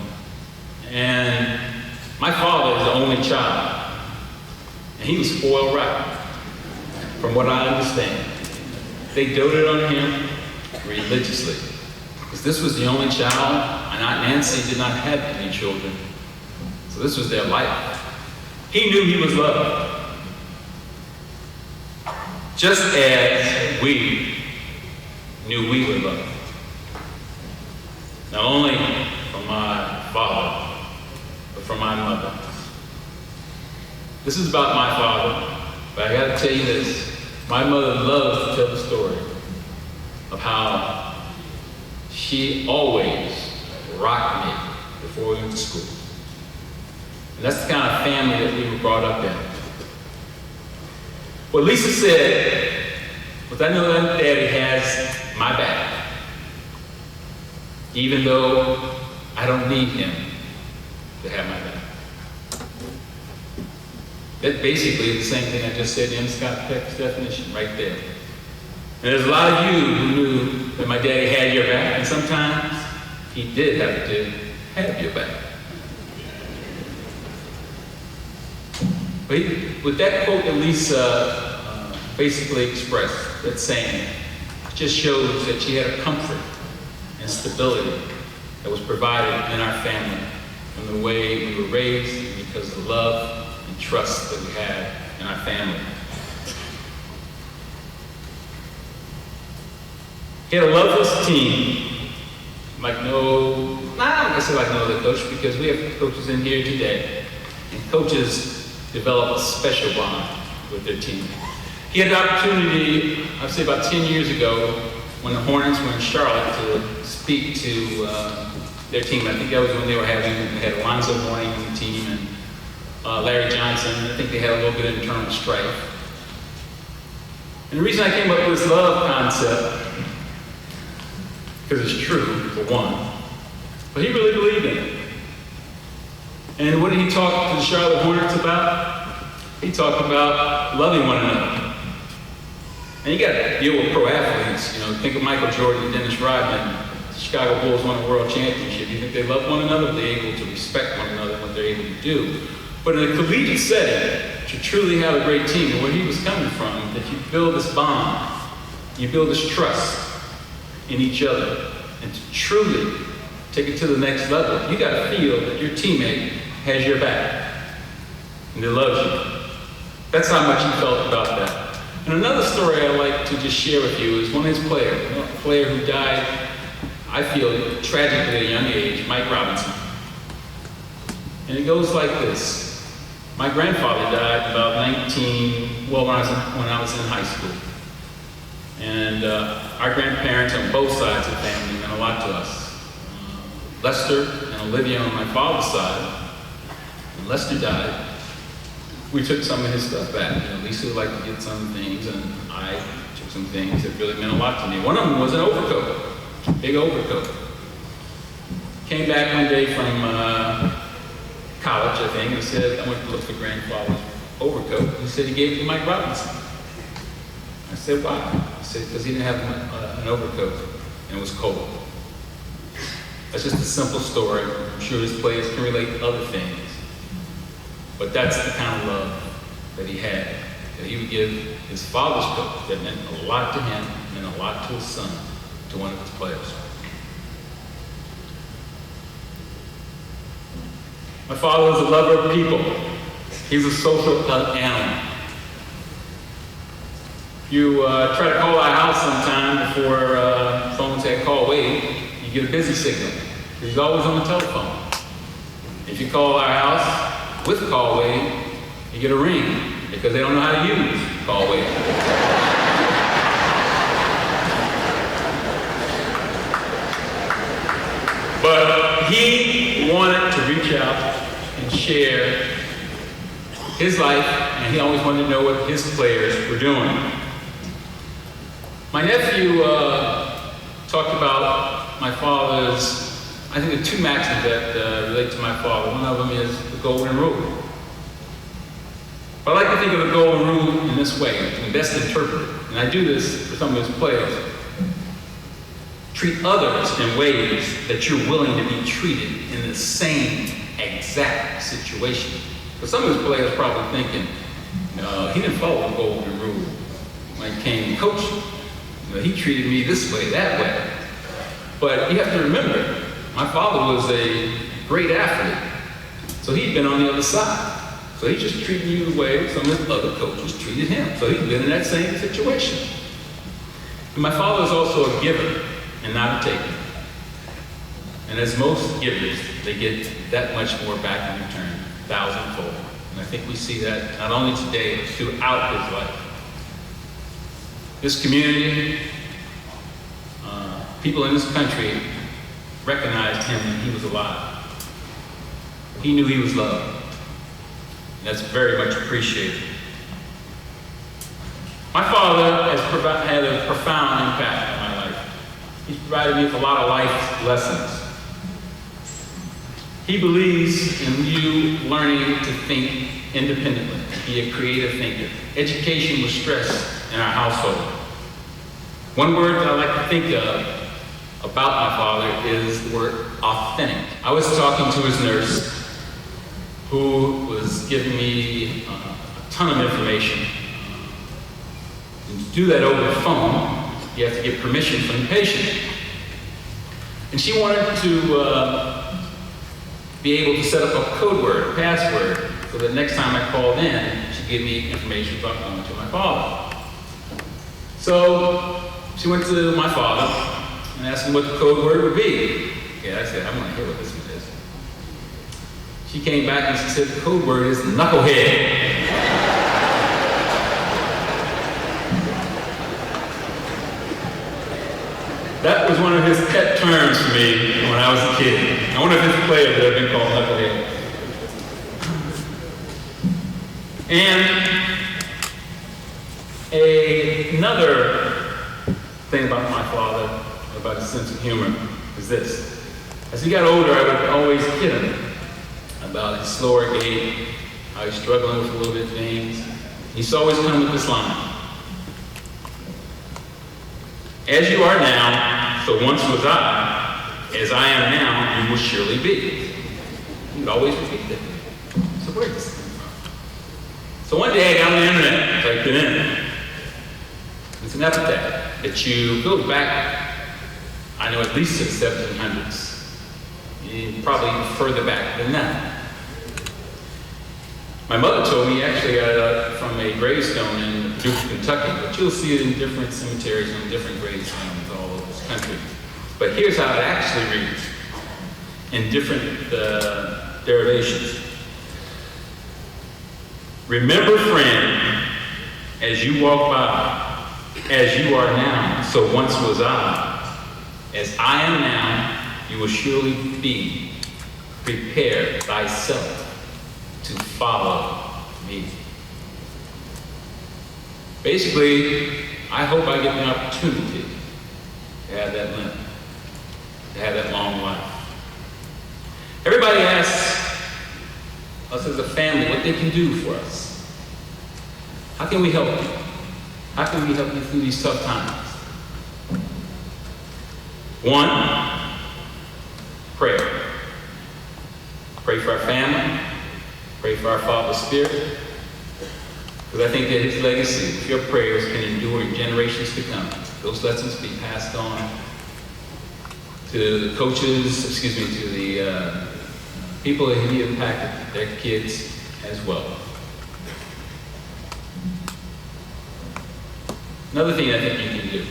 And my father is the only child. And he was spoiled rotten, from what I understand. They doted on him religiously. Because this was the only child, and Aunt Nancy did not have any children. So this was their life. He knew he was loved. Just as we knew we were loved. Not only from my father, but from my mother. This is about my father, but I gotta tell you this. My mother loves to tell the story of how she always rocked me before we went to school. And that's the kind of family that we were brought up in. What Lisa said was, I know that Daddy has my back, even though I don't need him to have my back. That basically is the same thing I just said in Scott Peck's definition right there. And there's a lot of you who knew that my daddy had your back, and sometimes he did have to have your back. But with that quote that Lisa basically expressed, that saying, it just shows that she had a comfort and stability that was provided in our family from the way we were raised, and because of the love and trust that we had in our family. He had a loveless team, like I'm not gonna say like no other coach, because we have coaches in here today, and coaches develop a special bond with their team. He had the opportunity, I'd say about 10 years ago, when the Hornets were in Charlotte, to speak to their team. I think that was when they had Alonzo Mourning on the team, and Larry Johnson. I think they had a little bit of internal strife. And the reason I came up with this love concept, because it's true, for one, but he really believed in it. And what did he talk to the Charlotte Hornets about? He talked about loving one another. And you got to deal with pro athletes. You know, think of Michael Jordan and Dennis Rodman. The Chicago Bulls won a world championship. You think they love one another? They're able to respect one another and what they're able to do. But in a collegiate setting, to truly have a great team, and where he was coming from, that you build this bond, you build this trust in each other, and to truly take it to the next level, you got to feel that your teammate has your back and they loves you. That's how much he felt about that. And another story I'd like to just share with you is one of his players, a player who died, I feel, tragically at a young age, Mike Robinson. And it goes like this. My grandfather died about when I was in high school. And our grandparents on both sides of the family meant a lot to us. Lester and Olivia on my father's side. When Lester died, we took some of his stuff back. You know, Lisa would like to get some things, and I took some things that really meant a lot to me. One of them was an overcoat, big overcoat. Came back one day from college, I think, and said, I went to look for grandfather's overcoat. He said he gave it to Mike Robinson. I said, why? He said, because he didn't have an overcoat, and it was cold. That's just a simple story. I'm sure his players can relate to other things. But that's the kind of love that he had, that he would give his father's coat that meant a lot to him, meant a lot to his son, to one of his players. My father was a lover of people. He was a social animal. You try to call our house sometime before phones had call wait, you get a busy signal. He's always on the telephone. If you call our house with call wait, you get a ring because they don't know how to use call wait. But he wanted to reach out and share his life, and he always wanted to know what his players were doing. My nephew talked about my father's I think there are two maxims that relate to my father. One of them is the golden rule. But I like to think of the golden rule in this way, and best interpret it. And I do this for some of his players. Treat others in ways that you're willing to be treated in the same exact situation. But some of his players probably thinking, no, he didn't follow the golden rule when he came to coaching. You know, he treated me this way, that way. But you have to remember, my father was a great athlete, so he'd been on the other side. So he just treated you the way some of his other coaches treated him. So he'd been in that same situation. And my father was also a giver and not a taker. And as most givers, they get that much more back in return, thousandfold. And I think we see that not only today, but throughout his life. This community, people in this country recognized him when he was alive. He knew he was loved. And that's very much appreciated. My father has had a profound impact on my life. He's provided me with a lot of life lessons. He believes in you learning to think independently, be a creative thinker. Education was stressed in our household. One word that I like to think of about my father is the word authentic. I was talking to his nurse who was giving me a ton of information. And to do that over the phone, you have to get permission from the patient. And she wanted to be able to set up a code word, a password, so that next time I called in, she'd give me information about going to my father. So she went to my father and asked him what the code word would be. Yeah, I said, I want to hear what this one is. She came back and she said the code word is knucklehead. That was one of his pet terms for me when I was a kid. I wonder if his players would have been called knucklehead. And another thing about my father, about his sense of humor, is this. As he got older, I would always kid him about his slower gait, how he's struggling with a little bit of things. He used to always come with this line. As you are now, so once was I, as I am now, you will surely be. He would always repeat that. So where did this come from? So one day I got on the internet, typed it in. It's an epitaph that you go back, I know at least to the 1700s. Probably even further back than that. My mother told me actually got it from a gravestone in Duke, Kentucky, but you'll see it in different cemeteries and different gravestones all over this country. But here's how it actually reads in different derivations. Remember, friend, as you walk by, as you are now, so once was I. As I am now, you will surely be. Prepare thyself to follow me. Basically, I hope I get the opportunity to have that limp, to have that long life. Everybody asks us as a family what they can do for us. How can we help you? How can we help you through these tough times? One, prayer. Pray for our family. Pray for our Father's Spirit. Because I think that his legacy, with your prayers, can endure in generations to come. Those lessons be passed on to the coaches, to the people that he impacted, their kids as well. Another thing I think you can do.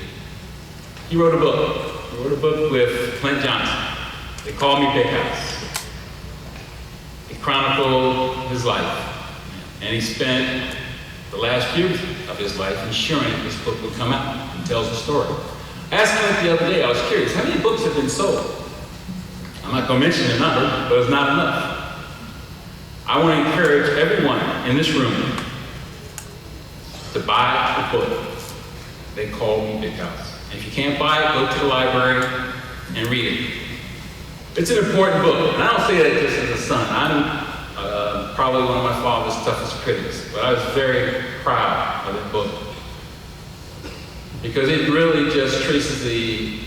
He wrote a book. He wrote a book with Clint Johnson. They call me Big House. It chronicled his life. And he spent the last years of his life ensuring that this book would come out and tells the story. I asked Clint the other day, I was curious, how many books have been sold? I'm not going to mention the number, but it's not enough. I want to encourage everyone in this room to buy the book. They call me Big House. And if you can't buy it, go to the library and read it. It's an important book, and I don't say that just as a son. I'm probably one of my father's toughest critics, but I was very proud of that book because it really just traces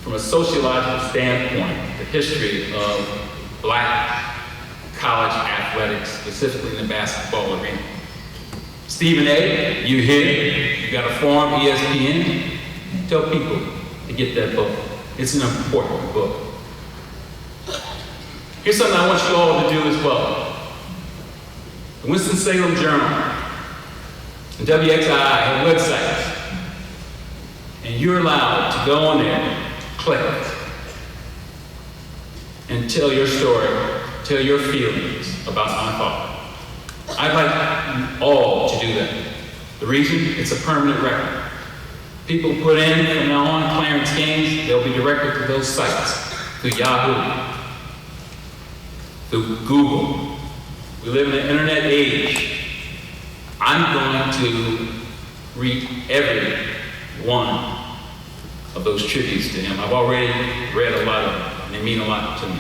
from a sociological standpoint, the history of Black college athletics, specifically in the basketball arena. Stephen A., you here, you got a forum, ESPN, tell people to get that book. It's an important book. Here's something I want you all to do as well. The Winston-Salem Journal and WXII have websites, and you're allowed to go on there, click, and tell your story, tell your feelings about my father. I'd like you all to do that. The reason, it's a permanent record. People put in from now on Clarence games, they'll be directed to those sites, through Yahoo, through Google. We live in an internet age. I'm going to read every one of those tributes to him. I've already read a lot of them, and they mean a lot to me.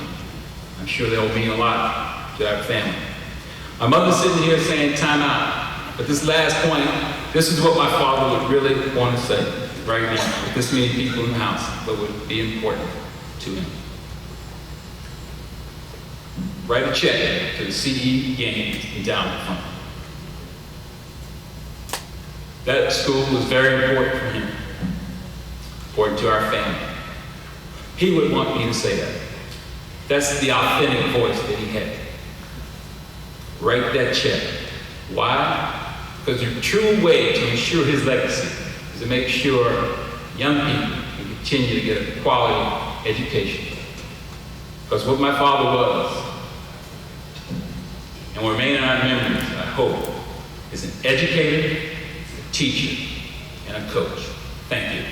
I'm sure they'll mean a lot to our family. My mother's sitting here saying, time out. But this last point, this is what my father would really want to say right now, with this many people in the house, what would be important to him. Write a check to the CE Games Endowment Fund. That school was very important for him, important to our family. He would want me to say that. That's the authentic voice that he had. Write that check. Why? Because the true way to ensure his legacy is to make sure young people can continue to get a quality education. Because what my father was, and will remain in our memories, I hope, is an educator, a teacher, and a coach. Thank you.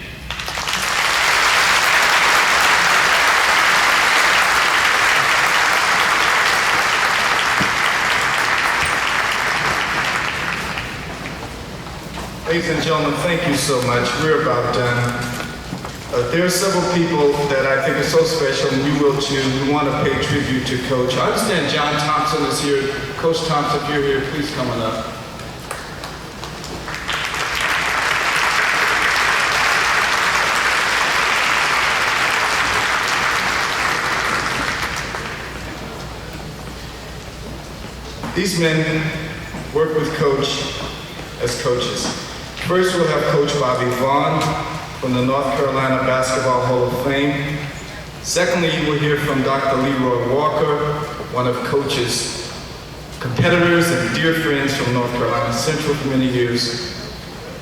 Ladies and gentlemen, thank you so much. We're about done. There are several people that I think are so special, and you will too. We want to pay tribute to Coach. I understand John Thompson is here. Coach Thompson, if you're here, please come on up. These men work with Coach as coaches. First, we'll have Coach Bobby Vaughn from the North Carolina Basketball Hall of Fame. Secondly, you will hear from Dr. Leroy Walker, one of Coach's competitors and dear friends from North Carolina Central for many years.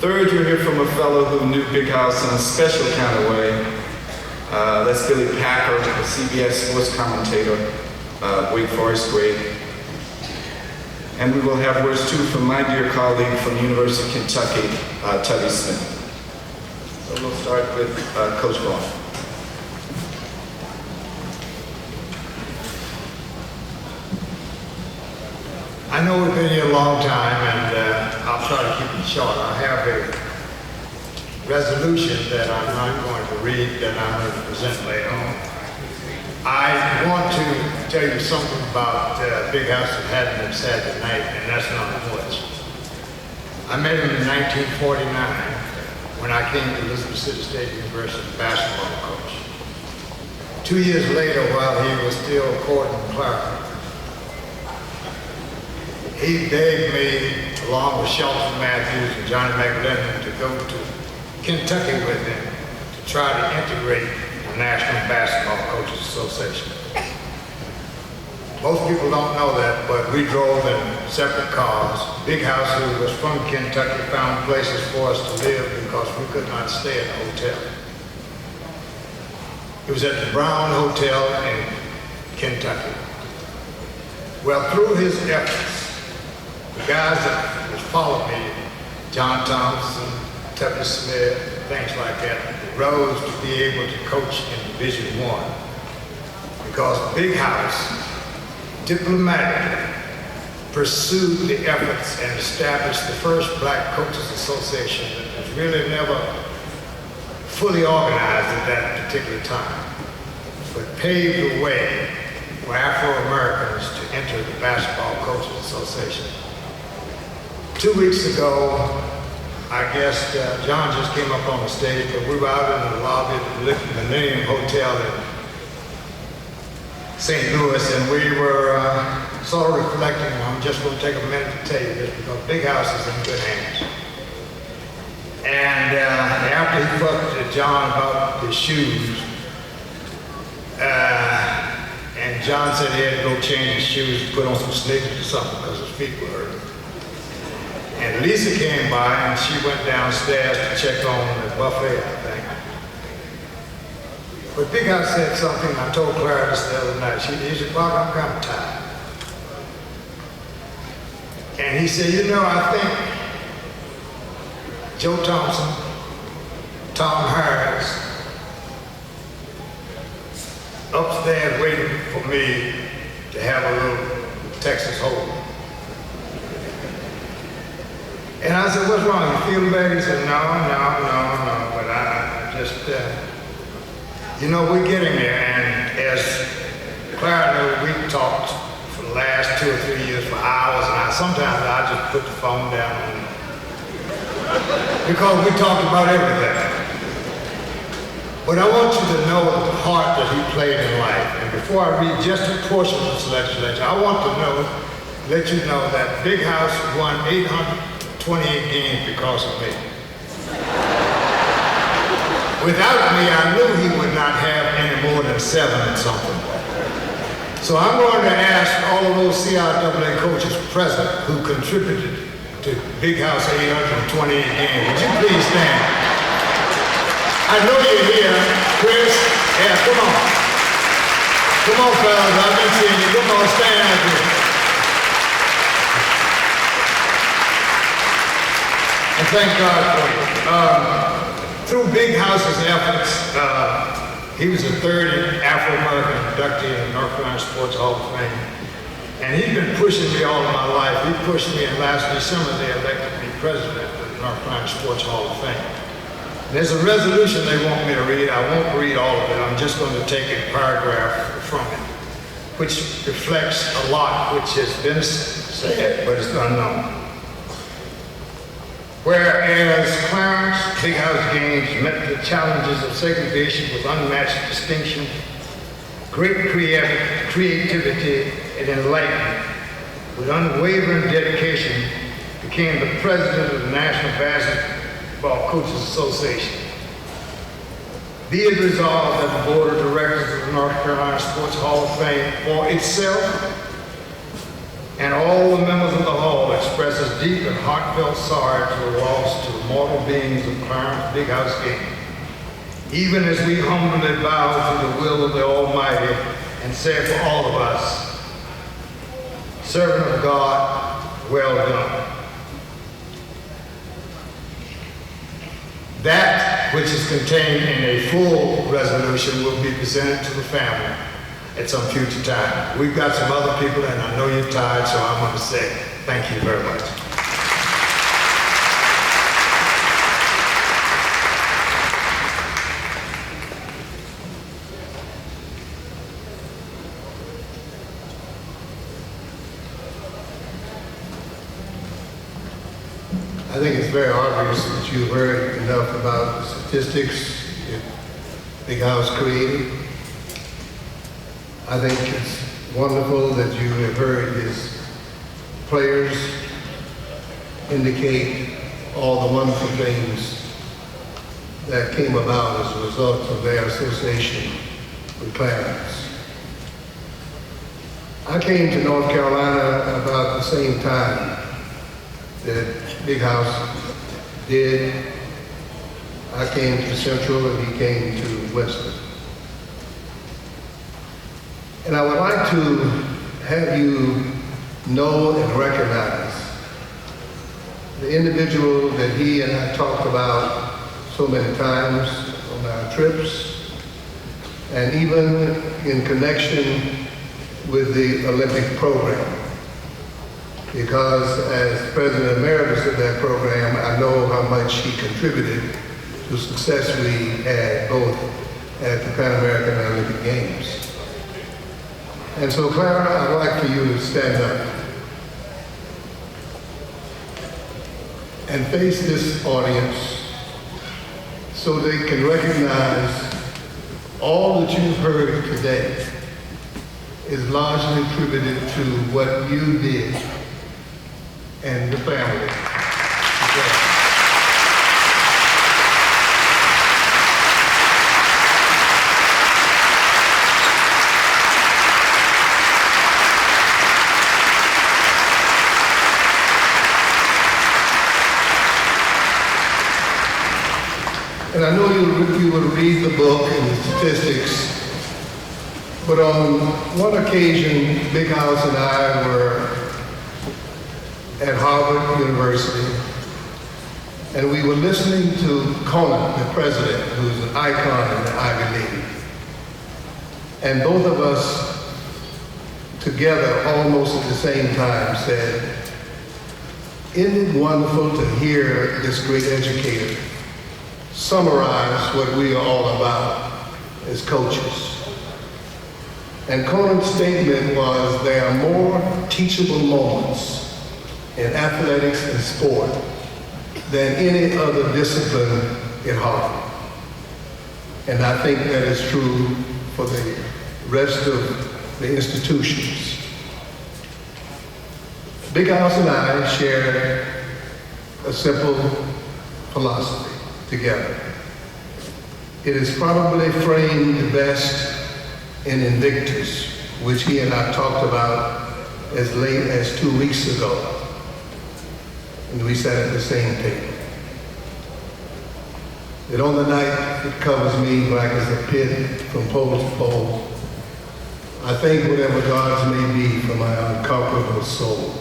Third, you'll hear from a fellow who knew Big House in a special kind of way. That's Billy Packer, a CBS sports commentator, Wake Forest great. And we will have words too from my dear colleague from the University of Kentucky, Tubby Smith. So we'll start with Coach Vaughn. I know we've been here a long time, and I'll try to keep it short. I have a resolution that I'm not going to read, that I'm going to present later on. I want to tell you something about Big House that happened Saturday night, and that's not much. I met him in 1949 when I came to Elizabeth City State University basketball coach. 2 years later, while he was still courting Clarence, he begged me, along with Shelton Matthews and Johnny McLennan, to go to Kentucky with him to try to integrate the National Basketball Coaches Association. Most people don't know that, but we drove in separate cars. Big House, who was from Kentucky, found places for us to live because we could not stay in a hotel. It was at the Brown Hotel in Kentucky. Well, through his efforts, the guys that followed me, John Thompson, Tubby Smith, things like that, rose to be able to coach in Division I. Because Big House diplomatically pursued the efforts and established the first Black Coaches Association that was really never fully organized at that particular time. but paved the way for Afro-Americans to enter the Basketball Coaches Association. 2 weeks ago, I guess John just came up on the stage, but we were out in the lobby of the Millennium Hotel in St. Louis, and we were sort of reflecting. I'm just going to take a minute to tell you this because Big House is in good hands. And after he talked to John about his shoes, and John said he had to go change his shoes and put on some sneakers or something because his feet were hurting. And Lisa came by and she went downstairs to check on the buffet, I think. But Big House said something. I told Clarence the other night. He said, "Bob, I'm kind of tired." And he said, "You know, I think Joe Thompson, Tom Harris, upstairs waiting for me to have a little Texas Hold'em." And I said, "What's wrong? You feeling bad?" He said, No. But I just, you know, we're getting there. And as Clara knows, we talked for the last 2 or 3 years for hours. And sometimes I just put the phone down because we talked about everything. But I want you to know the part that he played in life. And before I read just a portion of this legislation, I want to let you know that Big House won 828 games because of me. Without me, I knew he would not have any more than 7 and something. So I'm going to ask all of those CIAA coaches present who contributed to Big House 828 games. Would you please stand? I know you're here, Chris. Yeah, come on. Come on, fellas. I've been seeing you. Come on, stand out here. And thank God for you. Through Big House's efforts, he was the 3rd Afro-American inductee in the North Carolina Sports Hall of Fame. And he's been pushing me all of my life. He pushed me, and last December they elected me president of the North Carolina Sports Hall of Fame. There's a resolution they want me to read. I won't read all of it. I'm just going to take a paragraph from it, which reflects a lot which has been said, but it's unknown. Whereas Clarence Big House Games met the challenges of segregation with unmatched distinction, great creativity and enlightenment, with unwavering dedication, became the president of the National Basketball Coaches Association. Be it resolved that the Board of Directors of the North Carolina Sports Hall of Fame for itself and all the members of the Hall expresses deep and heartfelt sorrow to the loss to the mortal beings of Clarence Big House Games, even as we humbly bow to the will of the Almighty and say for all of us, servant of God, well done. That which is contained in a full resolution will be presented to the family at some future time. We've got some other people, and I know you're tired, so I'm going to say thank you very much. I think it's very obvious that you've heard enough about the statistics that Big House created. I think it's wonderful that you have heard his players indicate all the wonderful things that came about as a result of their association with Clarence. I came to North Carolina about the same time that Big House did. I came to Central and he came to Winston. And I would like to have you know and recognize the individual that he and I talked about so many times on our trips, and even in connection with the Olympic program. Because as President Emeritus of that program, I know how much he contributed to the success we had both at the Pan American Olympic Games. And so, Clara, I'd like for you to stand up and face this audience so they can recognize all that you've heard today is largely attributed to what you did and the family. And I know you will read the book and the statistics, but on one occasion, Big House and I were at Harvard University, and we were listening to Conan, the president, who's an icon in the Ivy League. And both of us together, almost at the same time, said, "Isn't it wonderful to hear this great educator summarize what we are all about as coaches?" And Conan's statement was, there are more teachable moments in athletics and sport than any other discipline in Harvard. And I think that is true for the rest of the institutions. Big House and I shared a simple philosophy together. It is probably framed best in Invictus, which he and I talked about as late as 2 weeks ago. And we sat at the same table. That on the night that covers me like as a pit from pole to pole, I thank whatever gods may be for my unconquerable soul.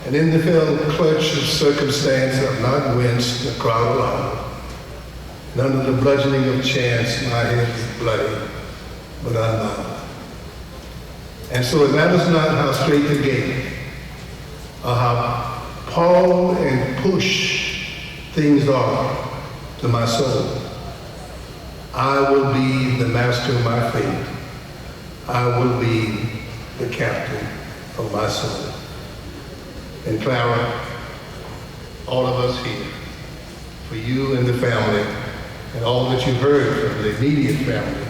And in the fell clutch of circumstance, I've not winced the crowd aloud. And under the bludgeoning of chance, my head is bloody, but unbound. And so it matters not how straight the gate, or how pall and push things are to my soul. I will be the master of my fate. I will be the captain of my soul. And Clara, all of us here, for you and the family, and all that you heard from the immediate family,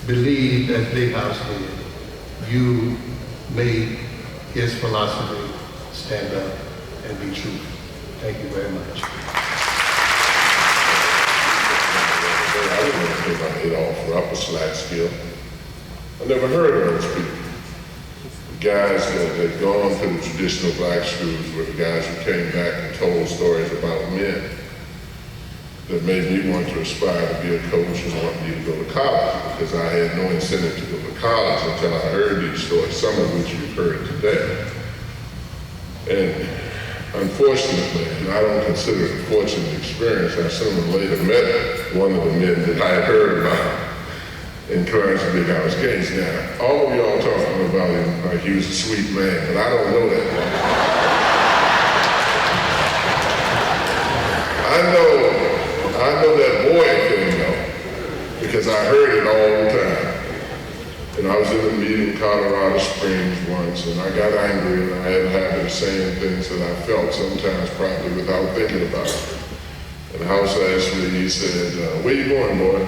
believe that Big House did. You made his philosophy stand up and be true. Thank you very much. I didn't want to take my head off for upper slack skill. I never heard of those people. The guys that had gone to the traditional black schools were the guys who came back and told stories about men that made me want to aspire to be a coach and want me to go to college, because I had no incentive to go to college until I heard these stories, some of which you've heard today. And unfortunately, and I don't consider it a fortunate experience, I sooner or later met one of the men that I had heard about in Clarence Big House case. Now, all of y'all talking about him like he was a sweet man, but I don't know that one. I know that boy couldn't know, because I heard it all the time. And I was in a meeting in Colorado Springs once, and I got angry, and I had a habit of saying things that I felt sometimes probably without thinking about it. And the house asked me, he said, "Where you going, boy?"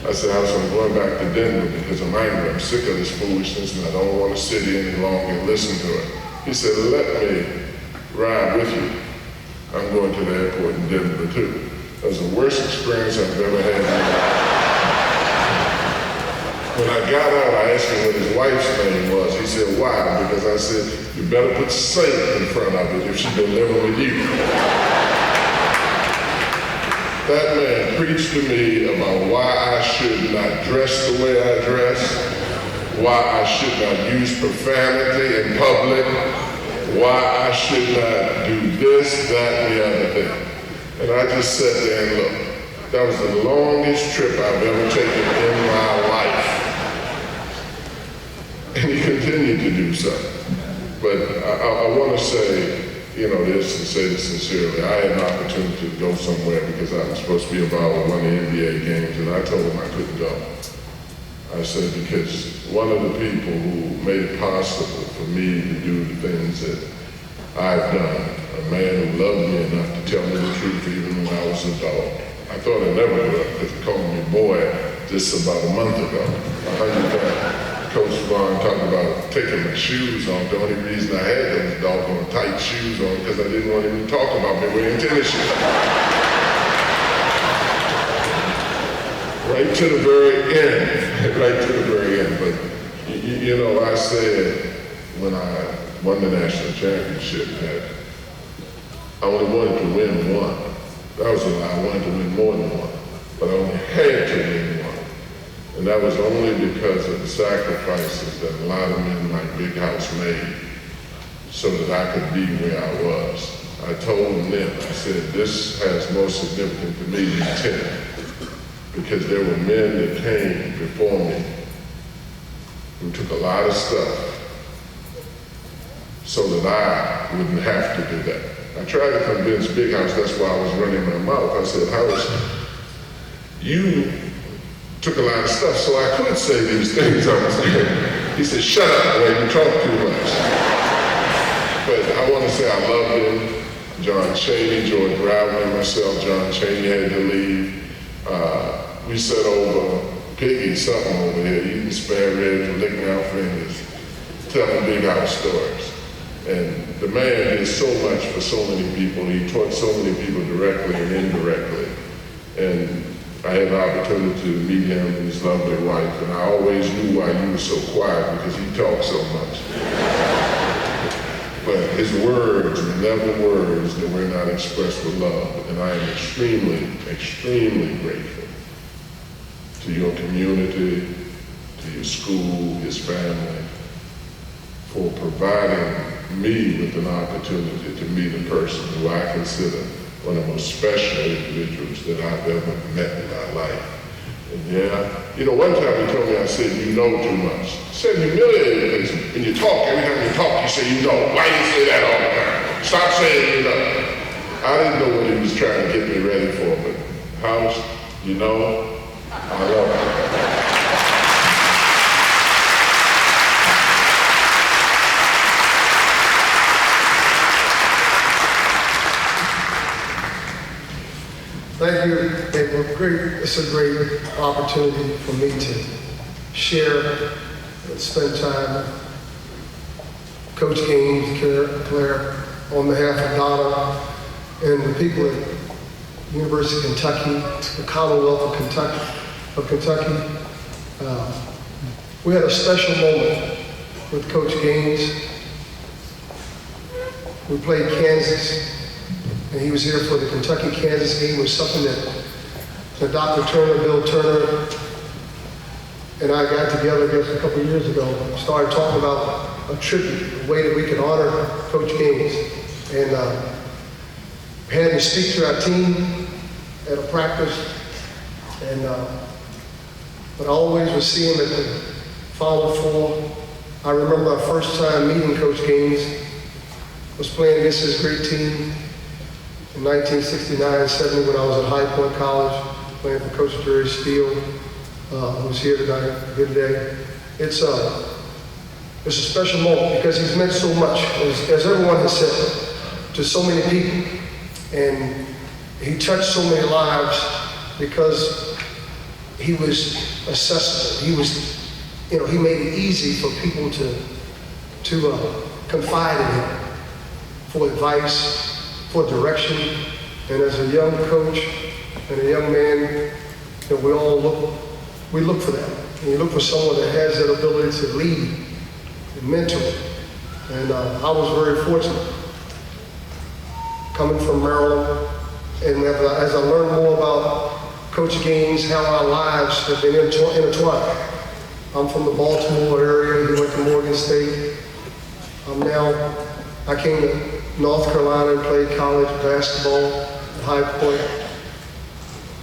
I said, "I'm going back to Denver because I'm angry. I'm sick of this foolishness, and I don't want to sit here any longer and listen to it." He said, "Let me ride with you. I'm going to the airport in Denver, too." That was the worst experience I've ever had in my life. When I got out, I asked him what his wife's name was. He said, "Why?" Because I said, "You better put Saint in front of it if she's been living with you." That man preached to me about why I should not dress the way I dress, why I should not use profanity in public, why I should not do this, that, and the other thing. And I just sat there and looked. That was the longest trip I've ever taken in my life. And he continued to do so. But I want to say this and say this sincerely. I had an opportunity to go somewhere because I was supposed to be involved with one of the NBA games, and I told him I couldn't go. I said, because one of the people who made it possible for me to do the things that I've done, a man who loved me enough to tell me the truth even when I was a dog. I thought I never would, because he called me boy just about a month ago. Coach Vaughn talked about taking my shoes off. The only reason I had those doggone tight shoes on because I didn't want him to talk about me wearing tennis shoes. Right to the very end, right to the very end. But, I said when I won the national championship that I only wanted to win one. That was a lie. I wanted to win more than one, but I only had to win one. And that was only because of the sacrifices that a lot of men like Big House made so that I could be where I was. I told them then, I said, this has more significance to me than 10, because there were men that came before me who took a lot of stuff so that I wouldn't have to do that. I tried to convince Big House, that's why I was running my mouth. I said, House, you took a lot of stuff so I could say these things I was saying. He said, shut up, boy, you talk too much. But I want to say I loved him. John Chaney, George Brown, and myself, John Chaney had to leave. We sat over Piggy something over here, eating spare ribs and licking our fingers, telling Big House stories. And the man did so much for so many people. He taught so many people directly and indirectly. And I had the opportunity to meet him and his lovely wife, and I always knew why he was so quiet, because he talked so much. But his words were never words that were not expressed with love, and I am extremely, extremely grateful to your community, to your school, his family, for providing me with an opportunity to meet a person who I consider one of the most special individuals that I've ever met in my life. And one time he told me, I said, you know too much. I said, humiliating, because when you talk, every time you talk, you say you know. Why do you say that all the time? Stop saying you know. I didn't know what he was trying to get me ready for, but House, I love you. Thank you. It's a great opportunity for me to share and spend time with Coach Gaines, Claire, on behalf of Donna and the people at University of Kentucky, the Commonwealth of Kentucky. We had a special moment with Coach Gaines. We played Kansas, and he was here for the Kentucky-Kansas game. It was something that Dr. Turner, Bill Turner, and I got together just a couple of years ago, started talking about a tribute, a way that we could honor Coach Gaines. And had him speak to our team at a practice, and but I always would see him at the Final Four. I remember our first time meeting Coach Gaines was playing against this great team in 1969-70 when I was at High Point College, playing for Coach Jerry Steele, who's here today. It's a special moment because he's meant so much, as everyone has said, to so many people. And he touched so many lives because he was accessible. He was, he made it easy for people to confide in him for advice, for direction. And as a young coach and a young man, we look for that. And you look for someone that has that ability to lead and mentor. And I was very fortunate coming from Maryland. And as I learned more about Coach Gaines, how our lives have been intertwined. I'm from the Baltimore area. He went to Morgan State. I came to North Carolina and played college basketball at High Point.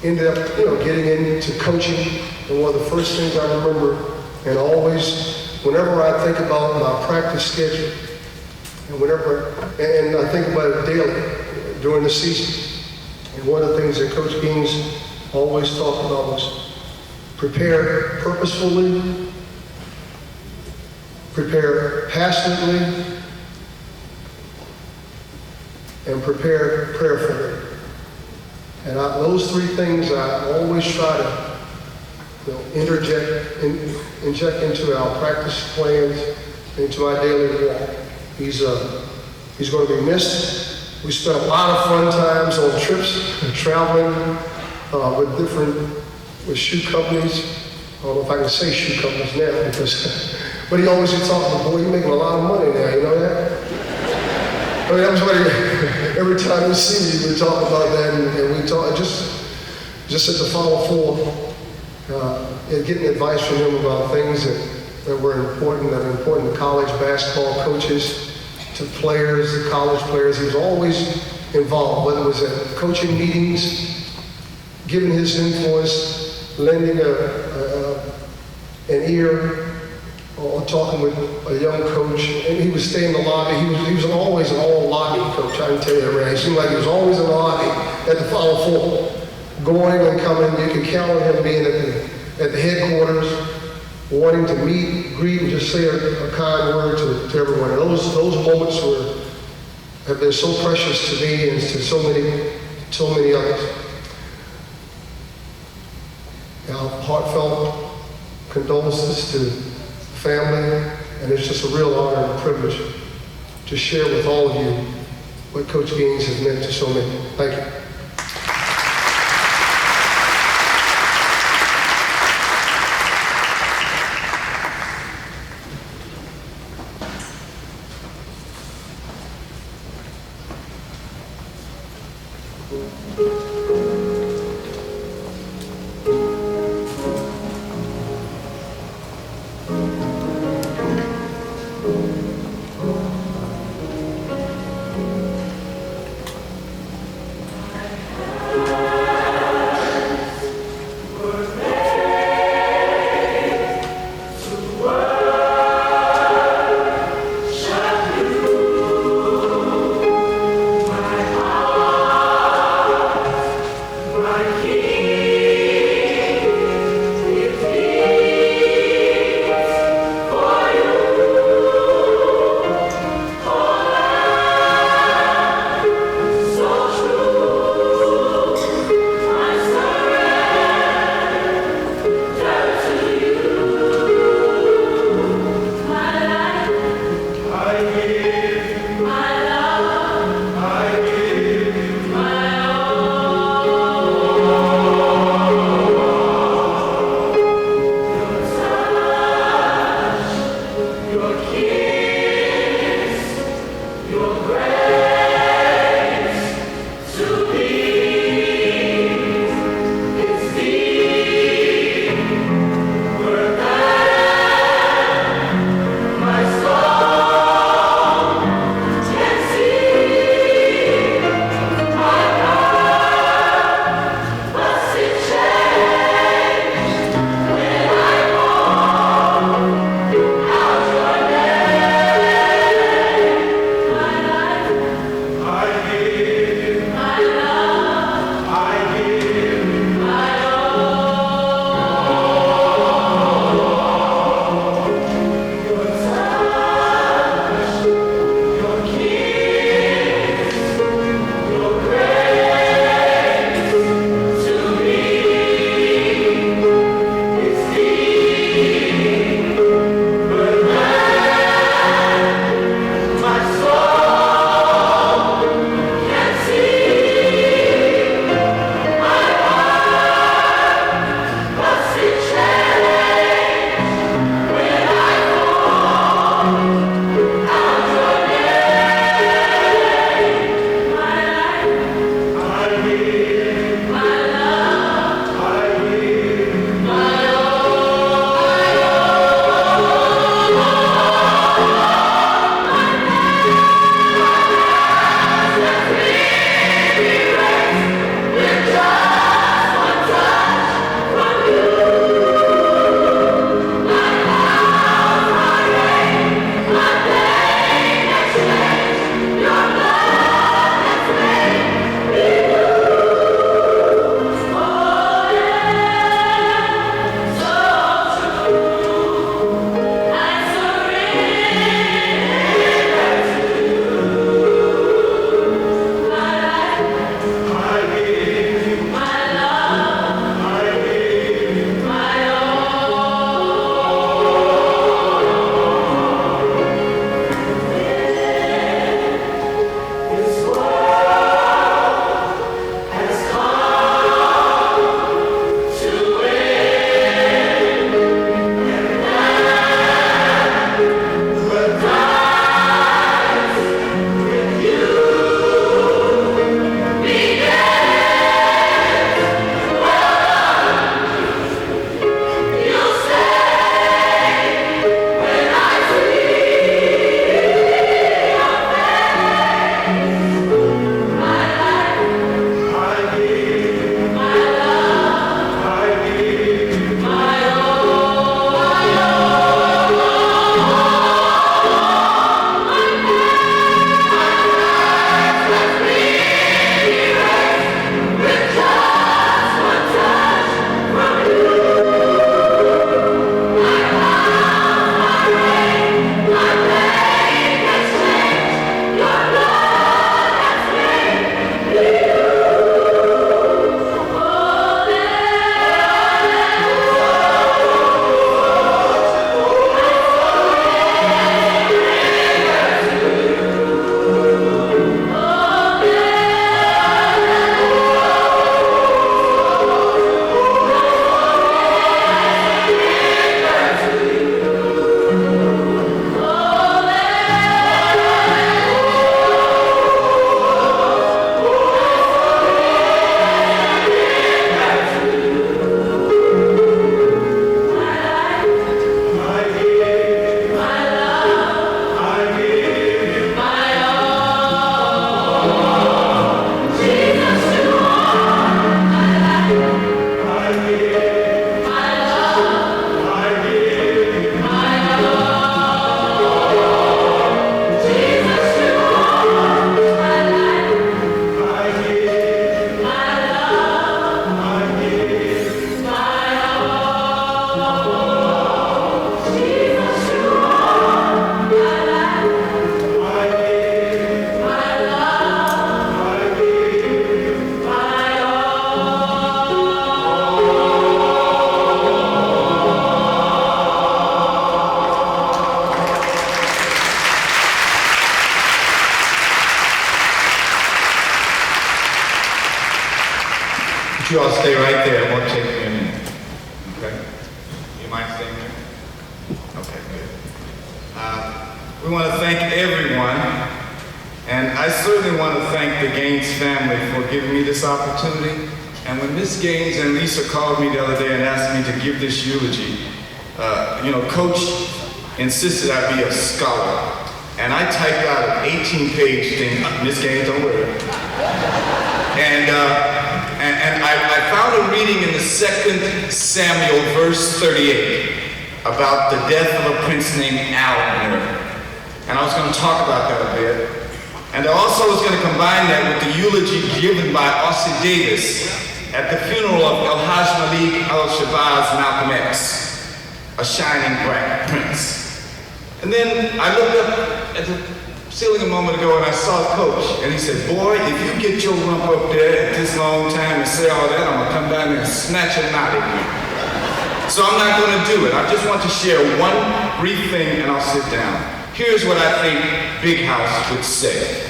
Ended up, getting into coaching. And one of the first things I remember, and always, whenever I think about my practice schedule And I think about it daily during the season. And one of the things that Coach Gaines always talked about was prepare purposefully, prepare passionately, and prepare prayerfully. And those three things I always try to inject into our practice plans, into our daily walk. He's going to be missed. We spent a lot of fun times on trips, traveling with shoe companies. I don't know if I can say shoe companies now because, but he always used to talk about, boy, you're making a lot of money now, you know that? I mean, that was what every time we see me, we talk about that, and we talk just at the Final Four, and getting advice from him about things that were important to college basketball coaches, to players, to college players. He was always involved, whether it was at coaching meetings, giving his influence, lending an ear, or talking with a young coach. And he would stay in the lobby. He was always an all-lobby coach, I can tell you that, right? It seemed like he was always in the lobby at the Final Four, going and coming. You could count on him being at the headquarters, wanting to meet, greet, and just say a kind word to everyone. And those moments have been so precious to me and to so many others. Our heartfelt condolences to the family, and it's just a real honor and privilege to share with all of you what Coach Gaines has meant to so many. Thank you. You all stay right there. It won't take me a minute. Okay? You mind staying there? Okay, good. We want to thank everyone, and I certainly want to thank the Gaines family for giving me this opportunity. And when Miss Gaines and Lisa called me the other day and asked me to give this eulogy, Coach insisted I be a scholar. And I typed out an 18-page thing. Miss Gaines, don't worry. And I found a reading in the 2 Samuel, verse 38, about the death of a prince named Abner. And I was going to talk about that a bit. And I also was going to combine that with the eulogy given by Ossie Davis at the funeral of El-Haj Malik al-Shabazz Malcolm X, a shining black prince. And then I looked up at the ceiling a moment ago and I saw Coach, and he said, boy, if you get your rump up there at this long time and say all that, I'm going to come down there and snatch a knot at you. So I'm not going to do it. I just want to share one brief thing and I'll sit down. Here's what I think Big House would say.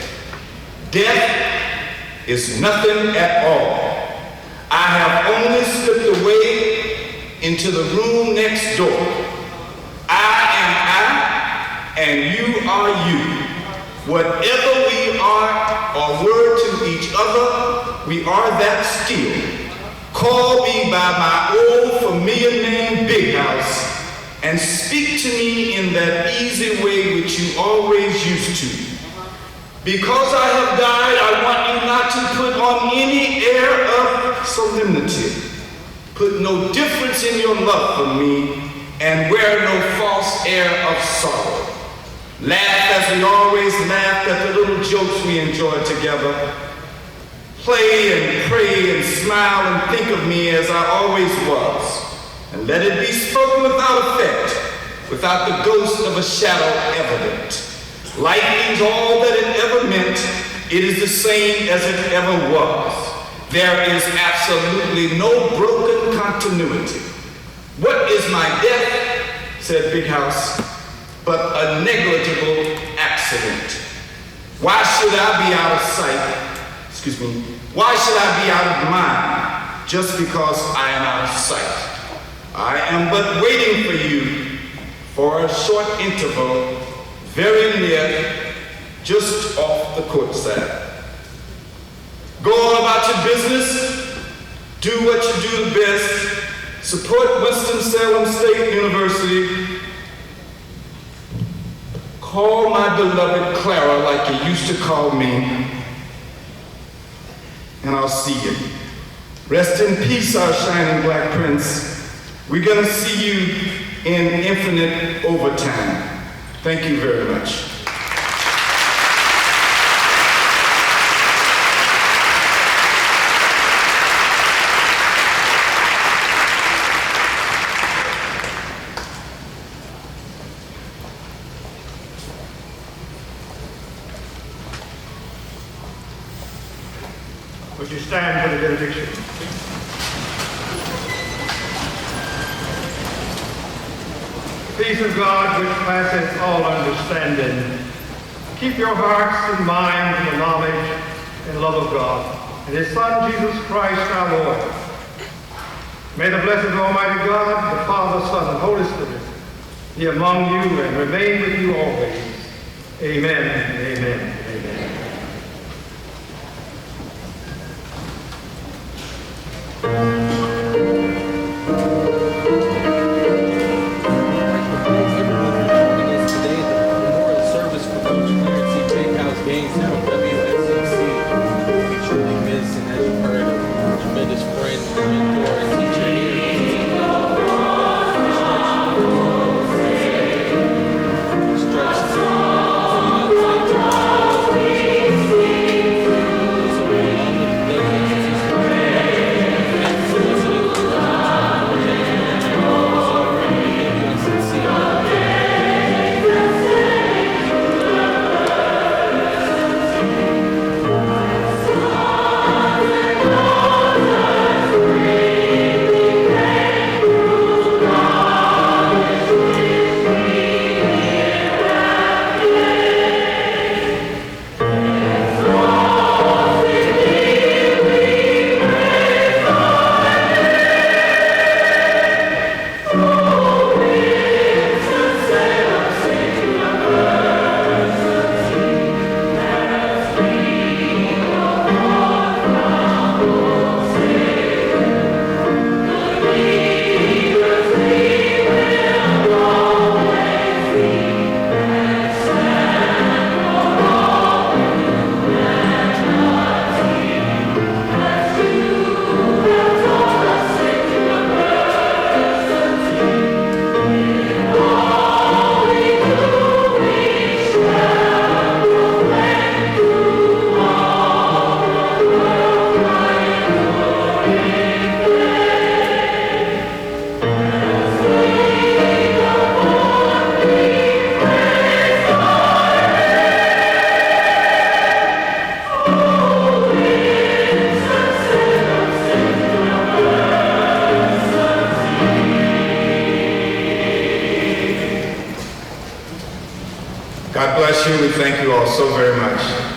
Death is nothing at all. I have only slipped away into the room next door. I am I, and you are you. Whatever we are or were to each other, we are that still. Call me by my old familiar name, Big House, and speak to me in that easy way which you always used to. Because I have died, I want you not to put on any air of solemnity. Put no difference in your love for me, and wear no false air of sorrow. Laugh as we always laughed at the little jokes we enjoyed together. Play and pray and smile and think of me as I always was. And let it be spoken without effect, without the ghost of a shadow evident. Life means all that it ever meant. It is the same as it ever was. There is absolutely no broken continuity. What is my death, said Big House, but a negligible accident? Why should I be out of sight? Why should I be out of mind just because I am out of sight? I am but waiting for you for a short interval, very near, just off the courtside. Go on about your business, do what you do the best, support Winston-Salem State University, call my beloved Clara like you used to call me, and I'll see you. Rest in peace, our shining black prince. We're gonna see you in infinite overtime. Thank you very much. Would you stand for the benediction? The peace of God, which passeth all understanding, keep your hearts and minds in the knowledge and love of God and His Son, Jesus Christ, our Lord. May the blessed Almighty God, the Father, Son, and Holy Spirit be among you and remain with you always. Amen, amen, amen. Gaines from WSSU. We truly miss, and as you heard, a tremendous friend, mentor, and teacher here. Stretched to the United States. God bless you. We thank you all so very much.